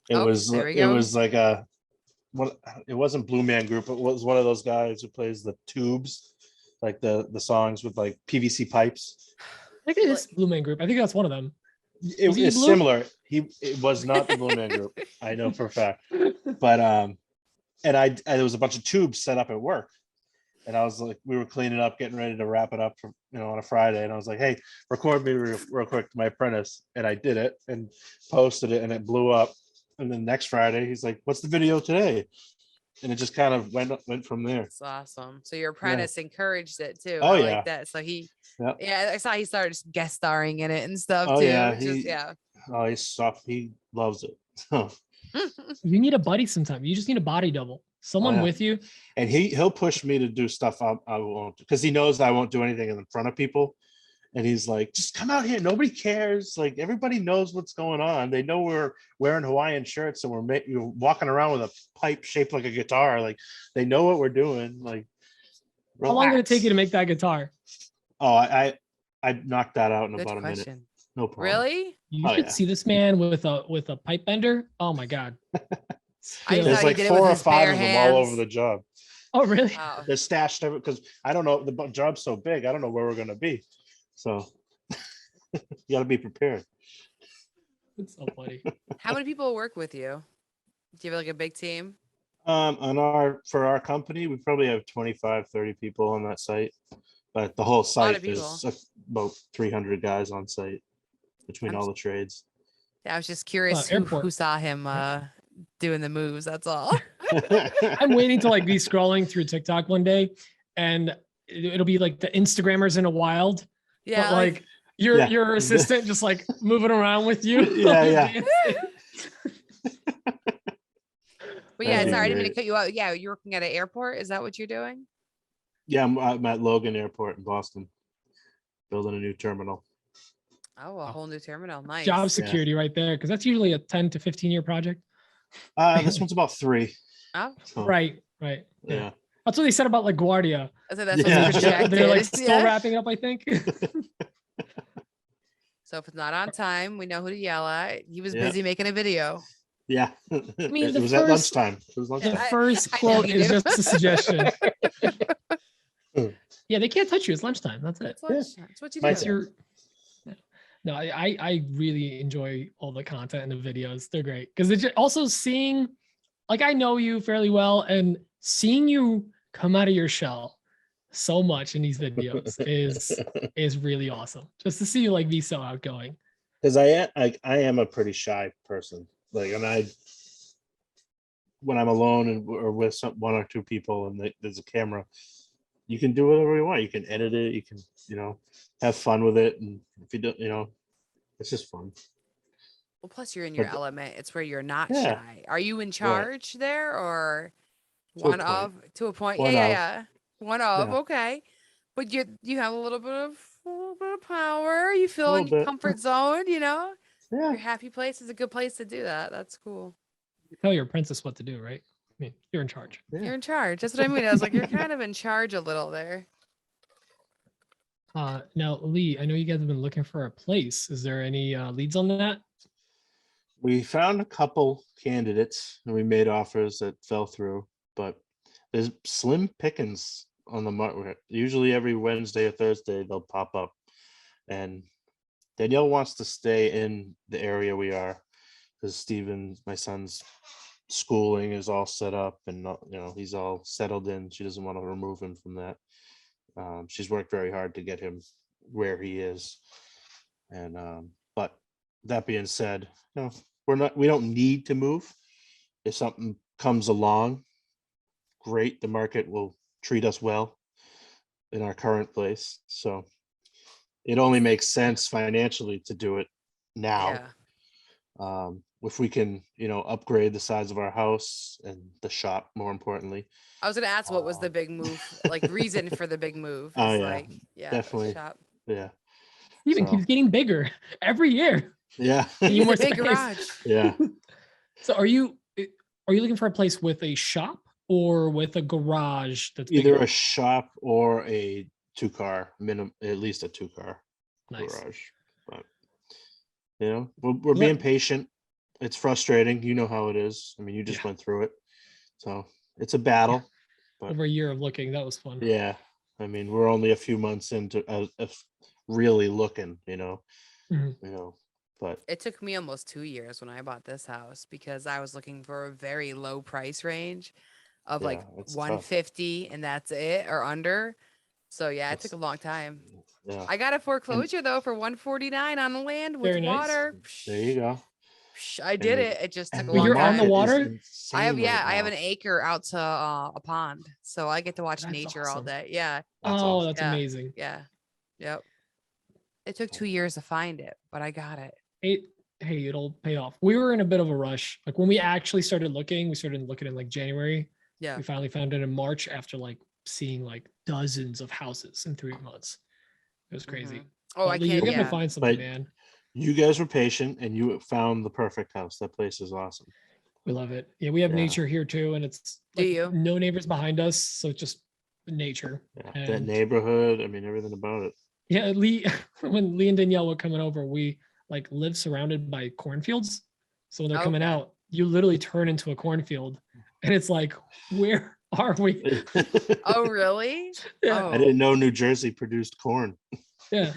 It Oh, was there we it go. was like it wasn't Blue Man Group. It was one of those guys who plays the tubes, like the songs with like PVC pipes. I think it's Blue Man Group. I think that's one of them. It Was he was blue? similar. It was not the Blue Man Group. I know for a fact. But and there was a bunch of tubes set up at work. And I was like, we were cleaning up, getting ready to wrap it up for, on a Friday. And I was like, hey, record me real quick to my apprentice. And I did it and posted it, and it blew up. And then next Friday, he's like, what's the video today? And it just kind of went from there. That's awesome. So your apprentice encouraged it too. Oh, I yeah. like that. So Yep. yeah, I saw he started guest starring in it and stuff Oh, too. yeah, Yeah. Oh, he's soft. He loves it. You need a buddy sometime. You just need a body double. Someone yeah. with you. And he'll push me to do stuff I won't, because he knows I won't do anything in front of people. And he's like, just come out here. Nobody cares. Like, everybody knows what's going on. They know we're wearing Hawaiian shirts and we're walking around with a pipe shaped like a guitar. Like, they know what we're doing. Like, How long did it take relax. you to make that guitar? Oh, I knocked that out in Good about a minute. question. No problem. Really? You Oh, should yeah. see this man with a pipe bender. Oh my God. I Yeah. thought There's he like did it 4 with or his 5 bare of them all over hands. the job. Oh, really? Oh. They're stashed because I don't know, the job's so big. I don't know where we're going to be. So you got to be prepared. It's so funny. How many people work with you? Do you have like a big team? For our company, we probably have 25, 30 people on that site, but the whole lot site of people. is about 300 guys on site between I'm all the trades. Yeah, I was just curious Airport. who saw him doing the moves. That's all. I'm waiting to like be scrolling through TikTok one day, and it'll be like the Instagrammers in a wild, Yeah, but like your Yeah. your assistant just like moving around with you. Yeah. But yeah, That'd be sorry, I didn't mean to great. cut you out. Yeah, you're working at an airport. Is that what you're doing? Yeah, I'm at Logan Airport in Boston, building a new terminal. Oh, a whole new terminal. Nice. Job security right there, because that's usually a 10 to 15 year project. This one's about 3. Oh, So, Right. Yeah. That's what they said about LaGuardia. I said that's Yeah. what's projected. They're like still Yeah. wrapping up, I think. So if it's not on time, we know who to yell at. He was Yeah. busy making a video. Yeah. mean, it the was at first- lunchtime. It was The lunchtime. first I know quote you is do. just a suggestion. Yeah, they can't touch you. It's lunchtime. That's it. That's lunchtime. That's what you My do. That's your. No, I really enjoy all the content and the videos. They're great because it's also seeing, like, I know you fairly well, and seeing you come out of your shell so much in these videos is really awesome. Just to see you like be so outgoing. Because I am a pretty shy person. Like, and when I'm alone or with one or two people and there's a camera, you can do whatever you want. You can edit it. You can, have fun with it. And if you don't, it's just fun. Well, plus you're in your But- element. It's where you're not Yeah. shy. Are you in charge there or To a one point. of to a point? One Yeah. of. One of, Yeah. okay. But you have a little bit of power. You feel Little in your bit. comfort zone, Yeah. Your happy place is a good place to do that. That's cool. You tell your princess what to do, right? I mean, you're in charge. Yeah. You're in charge. That's what I mean. I was like, you're kind of in charge a little there. Now, Lee, I know you guys have been looking for a place. Is there any leads on that? We found a couple candidates and we made offers that fell through, but there's slim pickings on the market. Usually every Wednesday or Thursday they'll pop up. And Danielle wants to stay in the area we are because Steven, my son's schooling is all set up and he's all settled in. She doesn't want to remove him from that. She's worked very hard to get him where he is. And but that being said, we don't need to move. If something comes along, great, the market will treat us well in our current place. So it only makes sense financially to do it now. Yeah. If we can, upgrade the size of our house and the shop, more importantly. I was gonna ask what was the big move, like reason for the big move. Oh, Is yeah, like, definitely. Shop. Yeah. Even So- keeps getting bigger every year. Yeah. Need Need more a big space. garage. Yeah. So are you looking for a place with a shop or with a garage that's Either bigger? a shop or a 2-car minimum, at least a 2-car Nice. garage. But we're being patient. It's frustrating. You know how it is. I mean, you just went through it. So it's a battle. But Over a year of looking, that was fun. yeah, I mean, we're only a few months into really looking, Mhm. But It took me almost 2 years when I bought this house because I was looking for a very low price range of like Yeah, it's tough. 150 and that's it or under. So yeah, it took a long time. yeah, I got a foreclosure though for 149 on the land with Very nice. water. there you go. I did And it. It just took a And Well, long you're on time. the market is water? I have insane right I have now. an acre out to a pond, so I get to watch That's nature all awesome. day. Yeah, That's Oh, awesome. that's Yeah. amazing. yeah, yep. It took 2 years to find it, but I got it. Hey, it'll pay off. We were in a bit of a rush. Like when we actually started looking, in like January. Yeah, We finally found it in March after like seeing like dozens of houses in 3 months. It was crazy. Mhm. Oh, I But Lee, you're can't. gonna Yeah, find something, But- man. You guys were patient and you found the perfect house. That place is awesome. We love it. Yeah, we have Yeah. nature here too, and it's Do like you? no neighbors behind us, so it's just nature. Yeah, that And- neighborhood. I mean, everything about it. Yeah, Lee, when Lee and Danielle were coming over, we like live surrounded by cornfields. So when they're coming Okay. out, you literally turn into a cornfield, and it's like, where are we? Oh, really? Yeah, Oh. I didn't know New Jersey produced corn. yeah.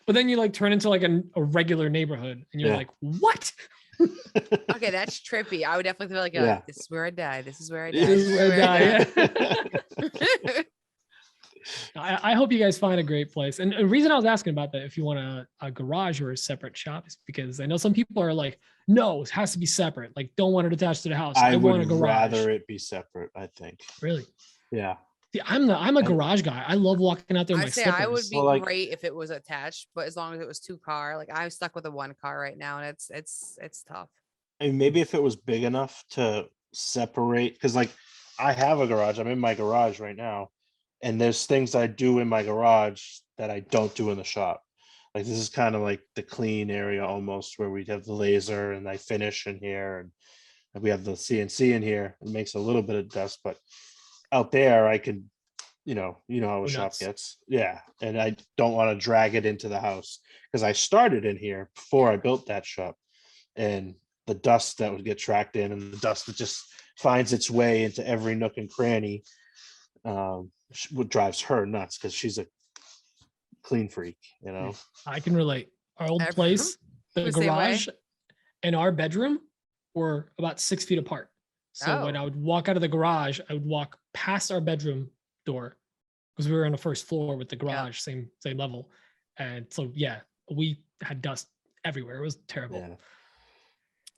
But then you like turn into like a regular neighborhood, and you're Yeah. like, what? Okay, that's trippy. I would definitely feel like, Yeah. this is where I die. This is where I die. This is where I die. die. I hope you guys find a great place. And the reason I was asking about that, if you want a garage or a separate shop, is because I know some people are like, no, it has to be separate. Like, don't want it attached to the house. I want a would garage. rather it be separate, I think. Really? Yeah. See, I'm a garage guy. I love walking out there in I my say slippers. I would be Well, like- great if it was attached, but as long as it was 2-car, like I'm stuck with a 1-car right now, and it's tough. I mean, maybe if it was big enough to separate, because like I have a garage. I'm in my garage right now, and there's things I do in my garage that I don't do in the shop. Like this is kind of like the clean area almost, where we'd have the laser and I finish in here, and we have the CNC in here. It makes a little bit of dust, but out there I can, you know how a shop nuts. gets. Yeah. And I don't want to drag it into the house because I started in here before I built that shop, and the dust that would get tracked in and the dust that just finds its way into every nook and cranny, what drives her nuts because she's a clean freak, I can relate. Our old place, the The same way. garage and our bedroom were about 6 feet apart. So when Oh. I would walk out of the garage, I would walk past our bedroom door because we were on the first floor with the garage, same level. And so we had dust everywhere. It was terrible. Yeah.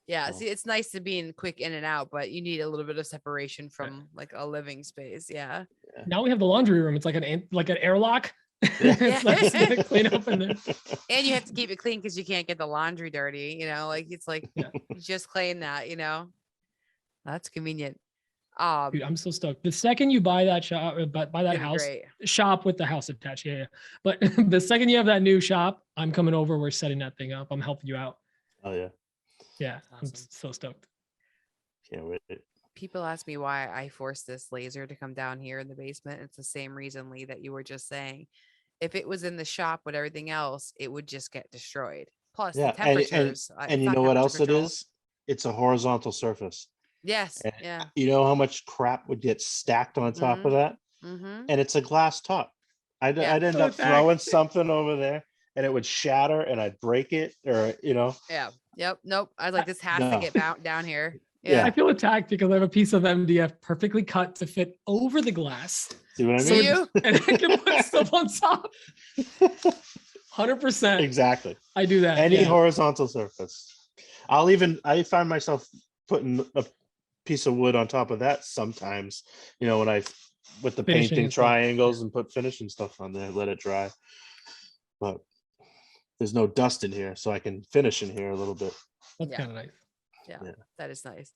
Yeah, Oh. see, it's nice to be in quick in and out, but you need a little bit of separation from like a living space. Yeah. Now we have the laundry room. It's like an airlock. It's nice to clean up in there. And you have to keep it clean because you can't get the laundry dirty, like it's like Yeah. you just clean that, That's convenient. Dude, I'm so stoked. The second you buy that shop, buy that it'd be house, great. shop with the house attached. Yeah. But the second you have that new shop, I'm coming over. We're setting that thing up. I'm helping you out. Oh yeah. Yeah. I'm Awesome. so stoked. Can't wait. People ask me why I forced this laser to come down here in the basement. It's the same reason, Lee, that you were just saying. If it was in the shop with everything else, it would just get destroyed. Plus Yeah, the temperatures. and you know what else it is? It's a horizontal surface. Yes. And Yeah. you know how much crap would get stacked on top of that? Mm-hmm. And it's a glass top. I'd end up throwing something over there and it would shatter and I'd break it, or Yeah. Yep. Nope. I was like, this has to get down here. Yeah. I feel attacked because I have a piece of MDF perfectly cut to fit over the glass. See what I Do mean? you? And I can put stuff on top. 100%. Exactly. I do that. Any yeah. horizontal surface. I find myself putting a piece of wood on top of that sometimes, when I with the Finishing painting and stuff. triangles and put finishing stuff on there, let it dry. But there's no dust in here, so I can finish in here a little bit. That's Yeah. kind of nice. Yeah, Yeah. that is nice.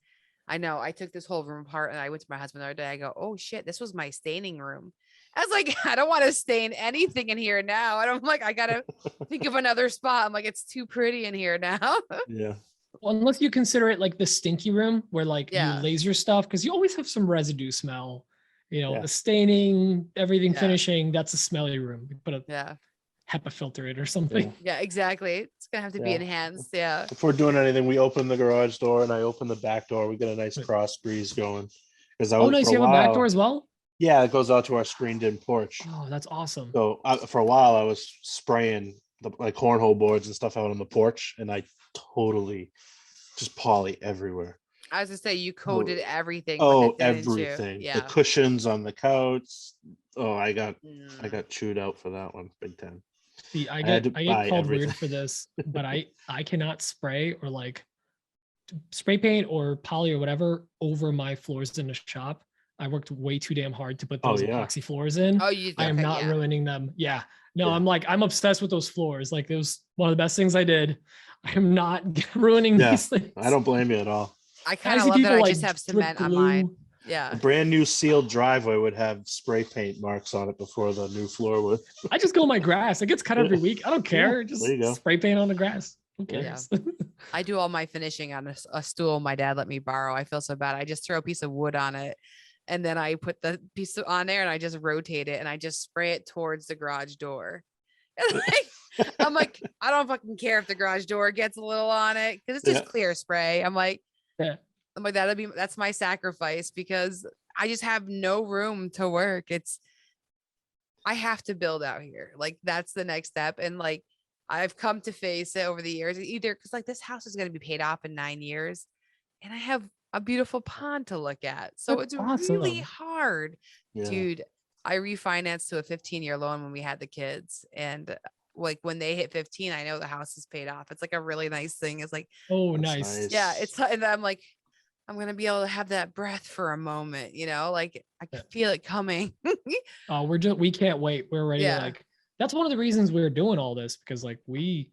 I know. I took this whole room apart and I went to my husband the other day. I go, oh shit, this was my staining room. I was like, I don't want to stain anything in here now. I'm like, I gotta think of another spot. I'm like, it's too pretty in here now. Yeah. Well, unless you consider it like the stinky room where like Yeah. you laser stuff, because you always have some residue smell. Yeah. The staining, everything Yeah. finishing, that's a smelly room. You put a Yeah. HEPA filter in or something. Yeah, exactly. It's gonna have to be Yeah. enhanced. Yeah. If we're doing anything, we open the garage door and I open the back door. We get a nice Right. cross breeze going. Because Oh, nice. You have a back door as well? Yeah, it goes out to our screened-in porch. Oh, that's awesome. So for a while, I was spraying the cornhole boards and stuff out on the porch, and I totally just poly everywhere. I was gonna say you coated everything. Oh, with it, didn't you? everything. Yeah. The cushions on the couch. Oh, I got Mm. chewed out for that one big time. See, I had get to buy called everything. weird for this, but I cannot spray or like spray paint or poly or whatever over my floors in the shop. I worked way too damn hard to put Oh, those yeah. epoxy floors in. Oh, you I am okay, not yeah. ruining them. Yeah. No, Yeah. I'm obsessed with those floors. Like it was one of the best things I did. I am not ruining Yeah, these things. I don't blame you at all. I I kind of see love that people, I like, just have drip cement on mine. glue. Yeah. A brand new sealed driveway would have spray paint marks on it before the new floor would. I just go my grass. It gets cut every week. I don't care. Just there you go. spray paint on the grass. Who Yeah. cares? I do all my finishing on a stool my dad let me borrow. I feel so bad. I just throw a piece of wood on it and then I put the piece on there and I just rotate it and I just spray it towards the garage door. And I'm like, I don't fucking care if the garage door gets a little on it because it's just Yeah. clear spray. I'm like, Yeah. that's my sacrifice because I just have no room to work. I have to build out here. Like that's the next step. And like I've come to face it over the years, either because like this house is going to be paid off in 9 years and I have a beautiful pond to look at. So That's it's really awesome. hard. Yeah. Dude, I refinanced to a 15-year loan when we had the kids. And like when they hit 15, I know the house is paid off. It's like a really nice thing. It's like, Oh, That's nice. yeah, and I'm like, I'm going to be able to have that breath for a moment, like I can feel it coming. Oh, we can't wait. We're ready Yeah. to that's one of the reasons we're doing all this, because like we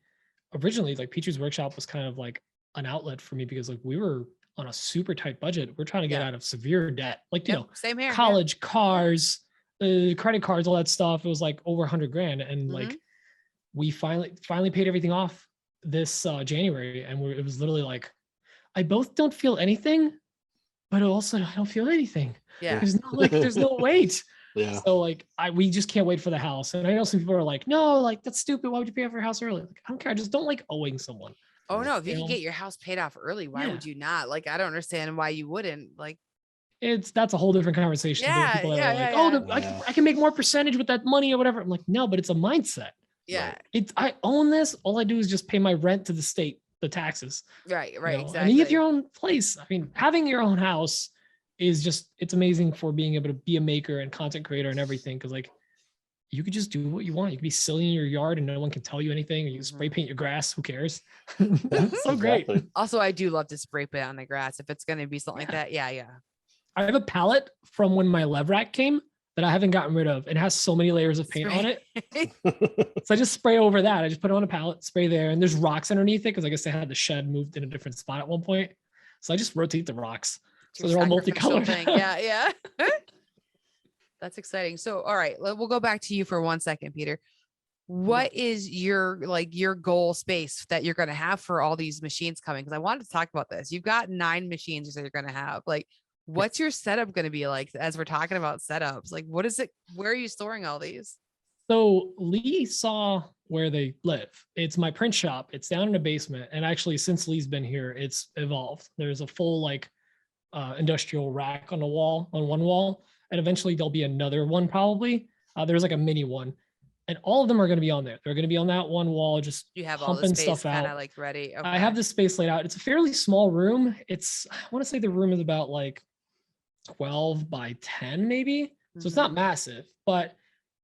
originally like Ptrees Workshop was kind of like an outlet for me because like we were on a super tight budget. We're trying to get Yeah. out of severe debt, like, Yep, same here. yeah. college, cars, credit cards, all that stuff. It was like over $100,000. And like, we finally paid everything off this January. And it was literally like, I both don't feel anything, but also I don't feel anything. Yeah. There's no weight. Yeah. So like we just can't wait for the house. And I know some people are like, no, like that's stupid. Why would you pay off your house early? Like, I don't care. I just don't like owing someone. Oh no, if you You can know? get your house paid off early, why would you not? Like, I don't understand why you wouldn't. Like, That's a whole different conversation. There are people that are like, I can make more percentage with that money or whatever. I'm like, no, but it's a mindset. yeah. I own this. All I do is just pay my rent to the state, the taxes. Right, you right, know? exactly. And you have your own place. I mean, having your own house is just, it's amazing for being able to be a maker and content creator and everything. Cause like you could just do what you want. You can be silly in your yard and no one can tell you anything. Or you can spray paint your grass. Who cares? So great. Also, I do love to spray paint on the grass if it's going to be something like that. Yeah, yeah. I have a palette from when my lev rack came that I haven't gotten rid of. It has so many layers of paint on it. So I just spray over that. I just put it on a palette, spray there, and there's rocks underneath it because I guess they had the shed moved in a different spot at one point. So I just rotate the rocks. So they're all multicolored. Yeah, yeah. That's exciting. So, all right, we'll go back to you for 1 second, Peter. What is your goal space that you're going to have for all these machines coming? Because I wanted to talk about this. You've got 9 machines that you're going to have. Like, what's your setup going to be like as we're talking about setups? Like, what is it? Where are you storing all these? So Lee saw where they live. It's my print shop. It's down in a basement. And actually, since Lee's been here, it's evolved. There's a full industrial rack on one wall. And eventually there'll be another one probably. There's like a mini one. And all of them are going to be on there. They're going to be on that one wall, just you have all the space kind of like ready. Okay. I have this space laid out. It's a fairly small room. I want to say the room is about like 12 by 10 maybe. So it's not massive, but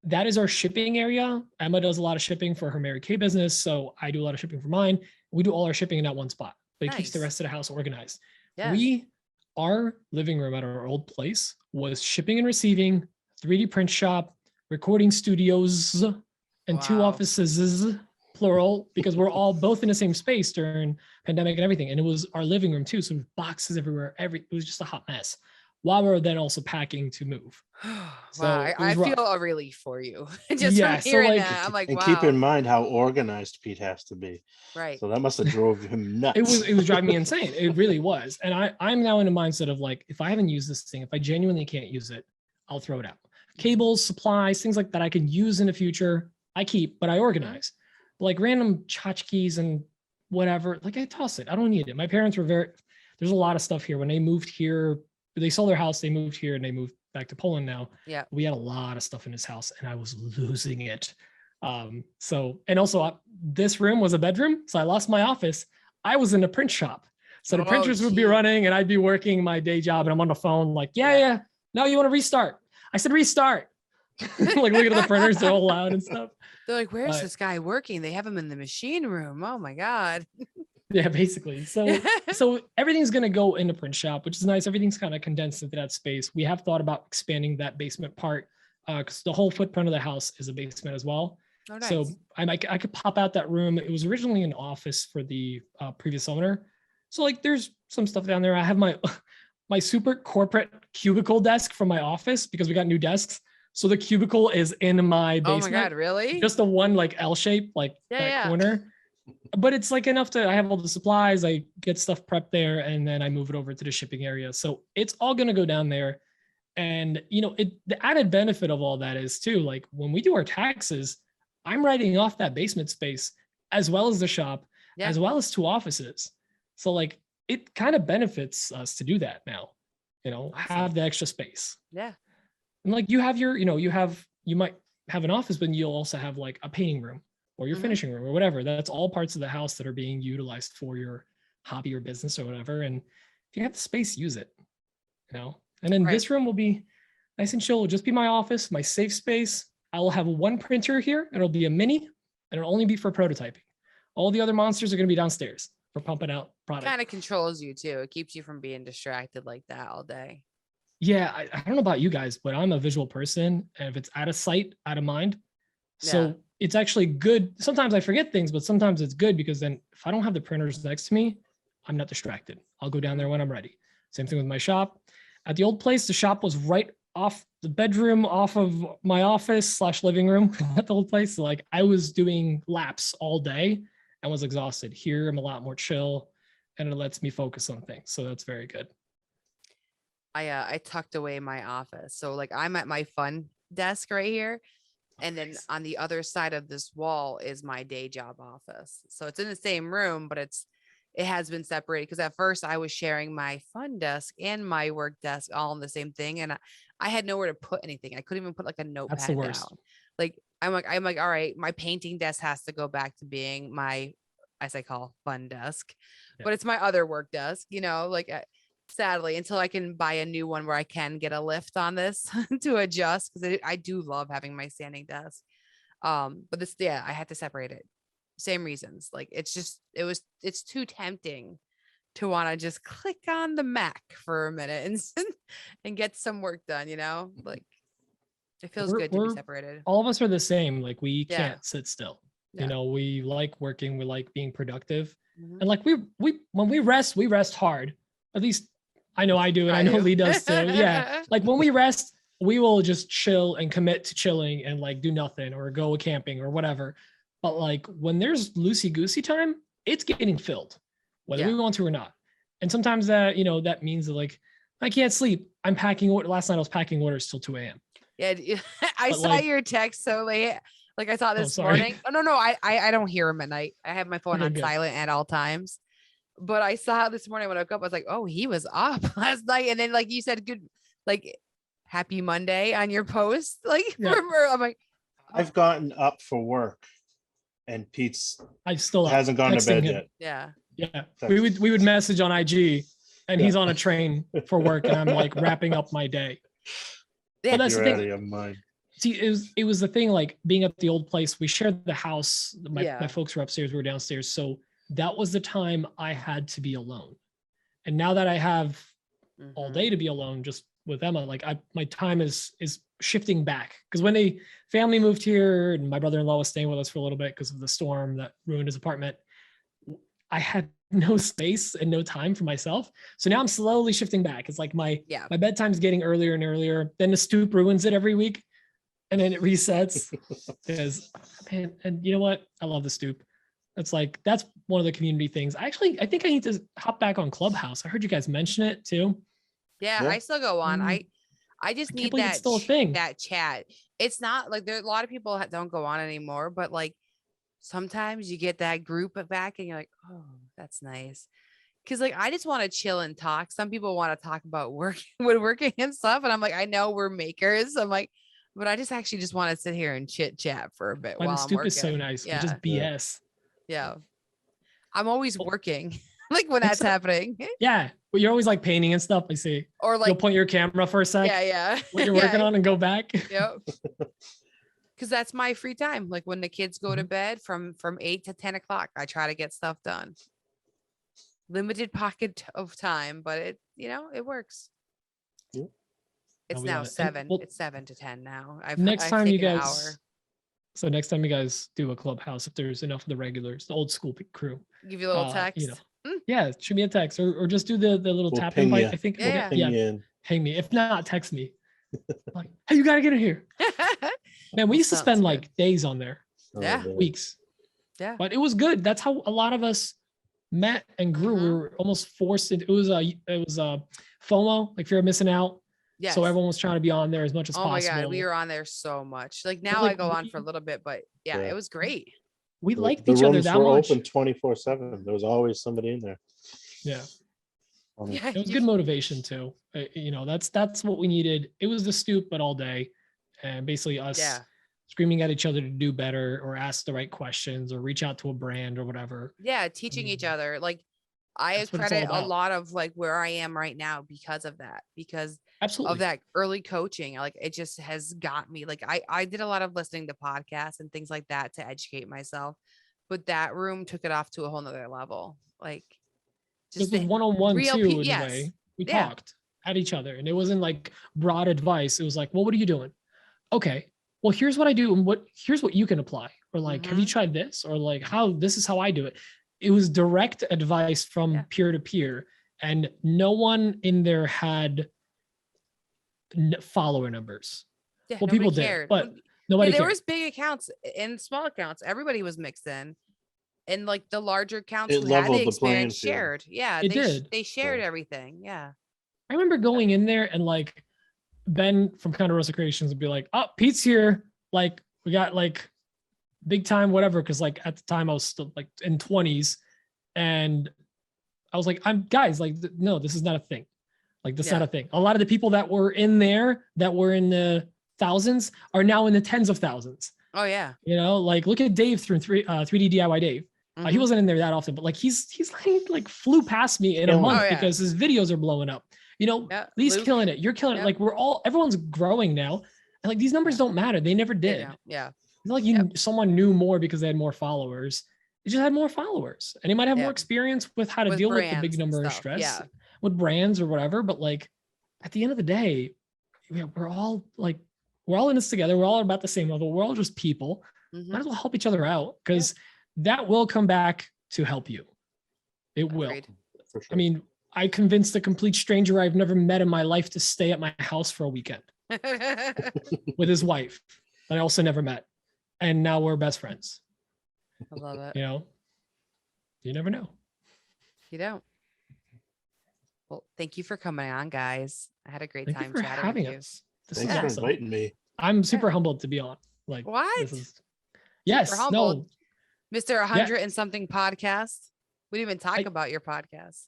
that is our shipping area. Emma does a lot of shipping for her Mary Kay business. So I do a lot of shipping for mine. We do all our shipping in that one spot, but it keeps the rest of the house organized. Yeah. Our living room at our old place was shipping and receiving, 3D print shop, recording studios, and 2 offices, plural, because we're all both in the same space during pandemic and everything. And it was our living room too. So boxes everywhere. It was just a hot mess while we're then also packing to move. So wow, I feel a relief for you. Just from hearing that. I'm like, and wow. Keep in mind how organized Pete has to be. Right. So that must have drove him nuts. It was driving me insane. It really was. And I'm now in a mindset of like, if I haven't used this thing, if I genuinely can't use it, I'll throw it out. Cables, supplies, things like that I can use in the future, I keep, but I organize. But like random tchotchkes and whatever, like I toss it. I don't need it. My parents were there's a lot of stuff here. When they moved here, they sold their house, they moved here and they moved back to Poland now. Yeah. We had a lot of stuff in his house and I was losing it. And also this room was a bedroom. So I lost my office. I was in a print shop. So the printers would be running and I'd be working my day job and I'm on the phone like, yeah. No, you want to restart? I said, restart. Like look at the printers, they're all loud and stuff. They're like, where's this guy working? They have him in the machine room. Oh my God. Yeah, basically. So everything's going to go in the print shop, which is nice. Everything's kind of condensed into that space. We have thought about expanding that basement part because the whole footprint of the house is a basement as well. Oh, nice. So I could pop out that room. It was originally an office for the previous owner. So like there's some stuff down there. I have my super corporate cubicle desk from my office because we got new desks. So the cubicle is in my basement. Oh my God, really? Just a one like L shape, like that corner. But it's like enough I have all the supplies, I get stuff prepped there, and then I move it over to the shipping area. So it's all going to go down there. And, the added benefit of all that is too, like when we do our taxes, I'm writing off that basement space as well as the shop, as well as 2 offices. So like it kind of benefits us to do that now, have the extra space. Yeah. And like you have you might have an office, but you'll also have like a painting room or your finishing room or whatever. That's all parts of the house that are being utilized for your hobby or business or whatever. And if you have the space, use it, and then this room will be nice and chill. It'll just be my office, my safe space. I will have 1 printer here and it'll be a mini and it'll only be for prototyping. All the other monsters are going to be downstairs for pumping out product. Kind of controls you too. It keeps you from being distracted like that all day. Yeah. I don't know about you guys, but I'm a visual person. And if it's out of sight, out of mind. So it's actually good. Sometimes I forget things, but sometimes it's good because then if I don't have the printers next to me, I'm not distracted. I'll go down there when I'm ready. Same thing with my shop. At the old place, the shop was right off the bedroom, off of my office / living room at the old place. So like I was doing laps all day and was exhausted. Here, I'm a lot more chill. and it lets me focus on things. So that's very good. I tucked away my office. So like I'm at my fun desk right here. And then on the other side of this wall is my day job office. So it's in the same room, but it has been separated because at first I was sharing my fun desk and my work desk all in the same thing. And I had nowhere to put anything. I couldn't even put like a notepad That's the worst. down. Like I'm like, all right, my painting desk has to go back to being my, as I call, fun desk, but it's my other work desk, like sadly, until I can buy a new one where I can get a lift on this to adjust. Cause I do love having my standing desk. But this, I had to separate it. Same reasons. Like it's too tempting to want to just click on the Mac for a minute and get some work done, like it feels good to be separated. All of us are the same. Like we can't sit still. We like working, we like being productive. And like we when we rest hard. At least I know I do, and I know Lee does too. Yeah. Like when we rest, we will just chill and commit to chilling and like do nothing or go camping or whatever. But like when there's loosey-goosey time, it's getting filled, whether we want to or not. And sometimes that, that means that like I can't sleep. I'm packing. Last night I was packing orders till 2 a.m. Yeah, I saw your text so late. Like I saw this morning. Oh no, I don't hear him at night. I have my phone on silent at all times. But I saw this morning when I woke up, I was like, oh, he was up last night. And then like you said, good, like happy Monday on your post. Like I'm like, I've gotten up for work and Pete's still hasn't gone to bed yet. Yeah. We would message on IG and he's on a train for work and I'm like wrapping up my day. But that's the thing. Out of mind. See, it was the thing, like being at the old place, we shared the house. My folks were upstairs, we were downstairs. So that was the time I had to be alone. And now that I have all day to be alone just with Emma, like my time is shifting back. Because when the family moved here and my brother-in-law was staying with us for a little bit because of the storm that ruined his apartment, I had no space and no time for myself. So now I'm slowly shifting back. It's like my bedtime's getting earlier and earlier. Then the stoop ruins it every week. And then it resets. Because, man, and you know what? I love the stoop. It's like, that's one of the community things. I think I need to hop back on Clubhouse. I heard you guys mention it too. Yeah. I still go on. I just need that, still a thing. That chat. It's not like a lot of people don't go on anymore, but like sometimes you get that group back and you're like, oh, that's nice. Cause like, I just want to chill and talk. Some people want to talk about woodworking and stuff. And I'm like, I know we're makers. I'm like, but I just actually just want to sit here and chit chat for a bit while I'm working. The stoop is so nice. Yeah. Just BS. Yeah. I'm always working like when that's happening. Yeah. Well, you're always like painting and stuff. I see. Or like you'll point your camera for a sec. Yeah. What you're working on and go back. Yep. Because that's my free time. Like when the kids go to bed from 8 to 10 o'clock, I try to get stuff done. Limited pocket of time, but it works. Yeah. It's now 7. It's 7 to 10 now. Next time you guys do a Clubhouse, if there's enough of the regulars, the old school crew, give you a little text. Yeah, shoot me a text or just do the little tap invite. I think ping me. If not, text me. Like, hey, you gotta get in here. Man, we used to spend like days on there. Weeks. Yeah. But it was good. That's how a lot of us met and grew. We were almost forced into it was FOMO, like fear of missing out. Yes. So everyone was trying to be on there as much as possible. Oh my God, we were on there so much. Like now I go on for a little bit, but it was great. We liked each other that much. The rooms were open 24/7. There was always somebody in there. Yeah. It was good motivation too. That's what we needed. It was the stoop, but all day, and basically us screaming at each other to do better or ask the right questions or reach out to a brand or whatever. Yeah, teaching each other. Like I credit a lot of like where I am right now because of that. Because absolutely of that early coaching. Like it just has got me. Like I did a lot of listening to podcasts and things like that to educate myself, but that room took it off to a whole nother level. Like just the one-on-one too in a way. We talked at each other and it wasn't like broad advice. It was like, well, what are you doing? Okay, well, here's what I do and here's what you can apply. Or like, have you tried this? Or like this is how I do it. It was direct advice from peer to peer, and no one in there had follower numbers. Well, people cared. Did, but nobody cared. There was big accounts and small accounts. Everybody was mixed in. and like the larger accounts It who had the leveled the playing experience field. shared. Yeah, It did. They shared Yeah. everything. Yeah. I remember going in there and like Ben from Counter Rosa Creations would be like, "Oh, Pete's here. Like, we got like big time, whatever." Cause like at the time I was still like in 20s and I was like, no, this is not a thing. Like, this is not a thing. A lot of the people that were in there that were in the thousands are now in the tens of thousands. Oh yeah. You know, like look at Dave through 3D DIY Dave. He wasn't in there that often, but like he's like flew past me in a month because his videos are blowing up. You know, Lee's Luke. killing it. You're killing it. Like everyone's growing now. And like these numbers don't matter. They never did. Yeah. It's not like someone knew more because they had more followers. They just had more followers. And they might have more experience with how to deal with the big number of stress with brands or whatever. But like at the end of the day, we're all in this together. We're all about the same level. We're all just people. Might as well help each other out because that will come back to help you. It will. For sure. I mean, I convinced a complete stranger I've never met in my life to stay at my house for a weekend with his wife that I also never met. And now we're best friends. I love it. You know, you never know. You don't. Well, thank you for coming on, guys. I had a great time for chatting having with you. us. Thanks for inviting me. I'm super humbled to be on. Like, what? Yes, no. Mr. 100 and something podcast. We didn't even talk about your podcast.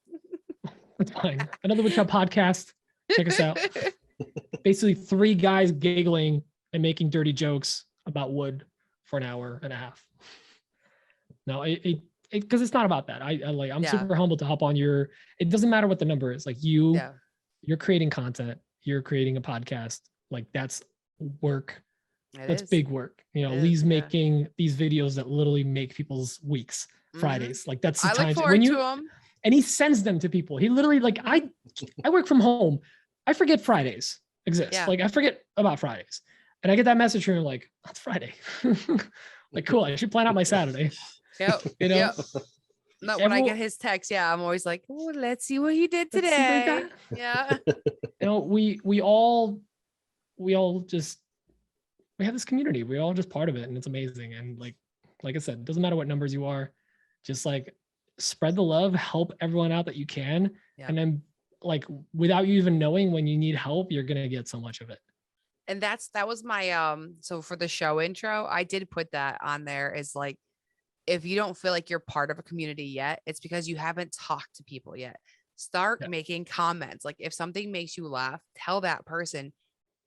It's fine. Another Woodshop podcast. Check us out. Basically, 3 guys giggling and making dirty jokes about wood for an hour and a half. No, because it's not about that. I'm super humbled to hop on your. It doesn't matter what the number is. Like you're creating content. You're creating a podcast. Like that's work. That's big work. You know, Lee's making these videos that literally make people's weeks. Fridays. Like that's the time. I look forward to them. And he sends them to people. He literally like I work from home. I forget Fridays exist. Yeah. Like I forget about Fridays. And I get that message from him like, that's Friday. Like, cool. I should plan out my Saturday. Yep. You know? Yep. No, when I get his text, I'm always like, oh, let's see what he did today. Yeah. You know, we all just we have this community. We're all just part of it, and it's amazing. And like I said, it doesn't matter what numbers you are, just like spread the love, help everyone out that you can. Yeah. And then like without you even knowing when you need help, you're gonna get so much of it. And that was my so for the show intro, I did put that on there as like, if you don't feel like you're part of a community yet, it's because you haven't talked to people yet. Start making comments. Like if something makes you laugh, tell that person,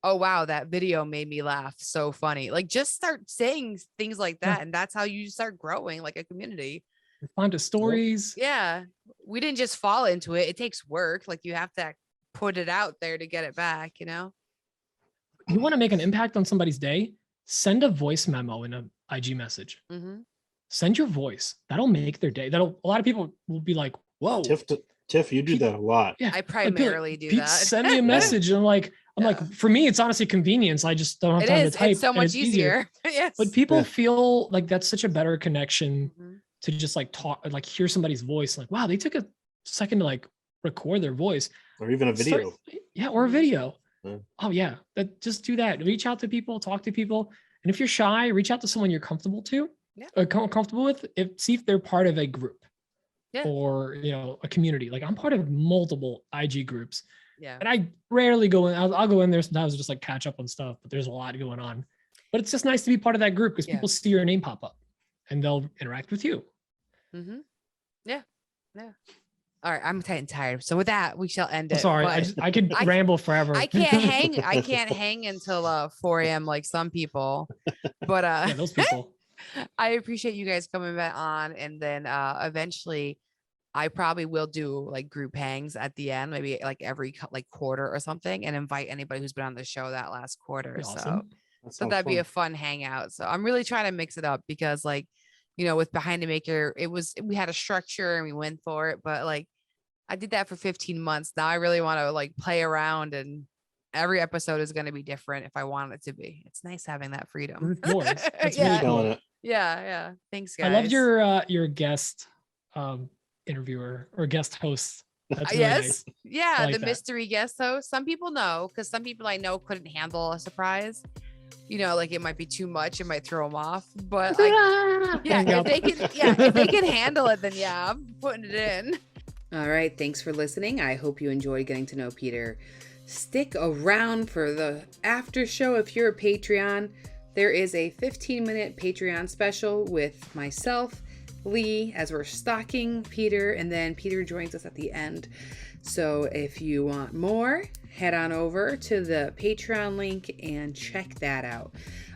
oh wow, that video made me laugh. So funny. Like just start saying things like that. And that's how you start growing like a community. Respond to stories. Yeah. We didn't just fall into it. It takes work. Like you have to put it out there to get it back, you know? You want to make an impact on somebody's day? Send a voice memo in an IG message. Send your voice. That'll make their day. A lot of people will be like, whoa. Tiff, you do that a lot. Yeah. I primarily do that. Send me a message. And I'm like, for me, it's honestly convenience. I just don't have time to type. It's so much easier. Yes. But people feel like that's such a better connection to just like talk, like hear somebody's voice. Like, wow, they took a second to like record their voice. Or even a video. Or a video. Oh yeah, just do that. Reach out to people, talk to people, and if you're shy, reach out to someone you're comfortable comfortable with. See if they're part of a group, or a community. Like I'm part of multiple IG groups, and I rarely go in. I'll go in there sometimes just like catch up on stuff, but there's a lot going on. But it's just nice to be part of that group because people see your name pop up, and they'll interact with you. Yeah. All right, I'm tired. So with that, we shall end it. Sorry, I could ramble forever. I can't hang until 4 a.m. like some people. But those people. I appreciate you guys coming back on, and then eventually, I probably will do like group hangs at the end, maybe like every quarter or something, and invite anybody who's been on the show that last quarter. Awesome. So that'd be a fun hangout. So I'm really trying to mix it up because with Behind the Maker, we had a structure and we went for it, but like I did that for 15 months. Now I really want to like play around, and every episode is going to be different if I want it to be. It's nice having that freedom. That's really cool. Yeah. Thanks, guys. I loved your guest interviewer or guest host. That's really nice. Yeah, the mystery guest host. Some people know, because some people I know couldn't handle a surprise. like it might be too much, it might throw them off. But if they can handle it, then yeah, I'm putting it in. All right, thanks for listening. I hope you enjoyed getting to know Peter. Stick around for the after show if you're a Patreon. There is a 15-minute Patreon special with myself, Lee, as we're stalking Peter, and then Peter joins us at the end. So if you want more, head on over to the Patreon link and check that out.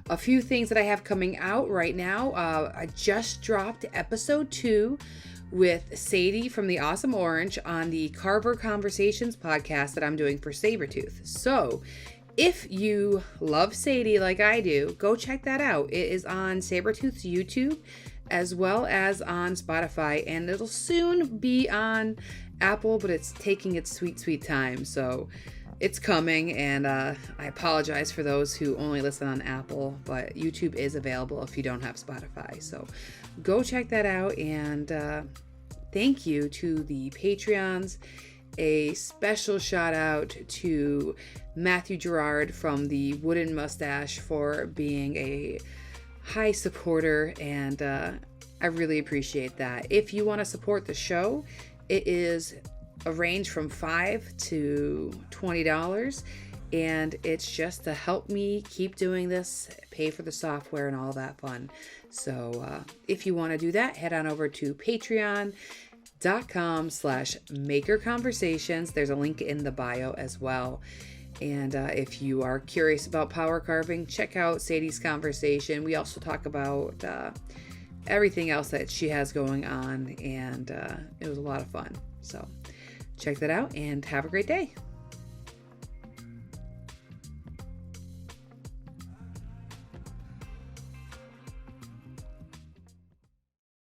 A few things that I have coming out right now. I just dropped episode 2 with Sadie from the Awesome Orange on the Carver Conversations podcast that I'm doing for Sabertooth. So if you love Sadie like I do, go check that out. It is on Sabertooth's YouTube as well as on Spotify, and it'll soon be on Apple, but it's taking its sweet time. So it's coming, and I apologize for those who only listen on Apple, but YouTube is available if you don't have Spotify. So go check that out, and thank you to the Patreons. A special shout out to Matthew Gerard from the Wooden Mustache for being a high supporter, and I really appreciate that. If you want to support the show, it is a range from $5 to $20, and it's just to help me keep doing this, pay for the software and all that fun. So if you want to do that, head on over to patreon.com/makerconversations. There's a link in the bio as well. And if you are curious about power carving, check out Sadie's conversation. We also talk about everything else that she has going on, and it was a lot of fun. So check that out and have a great day.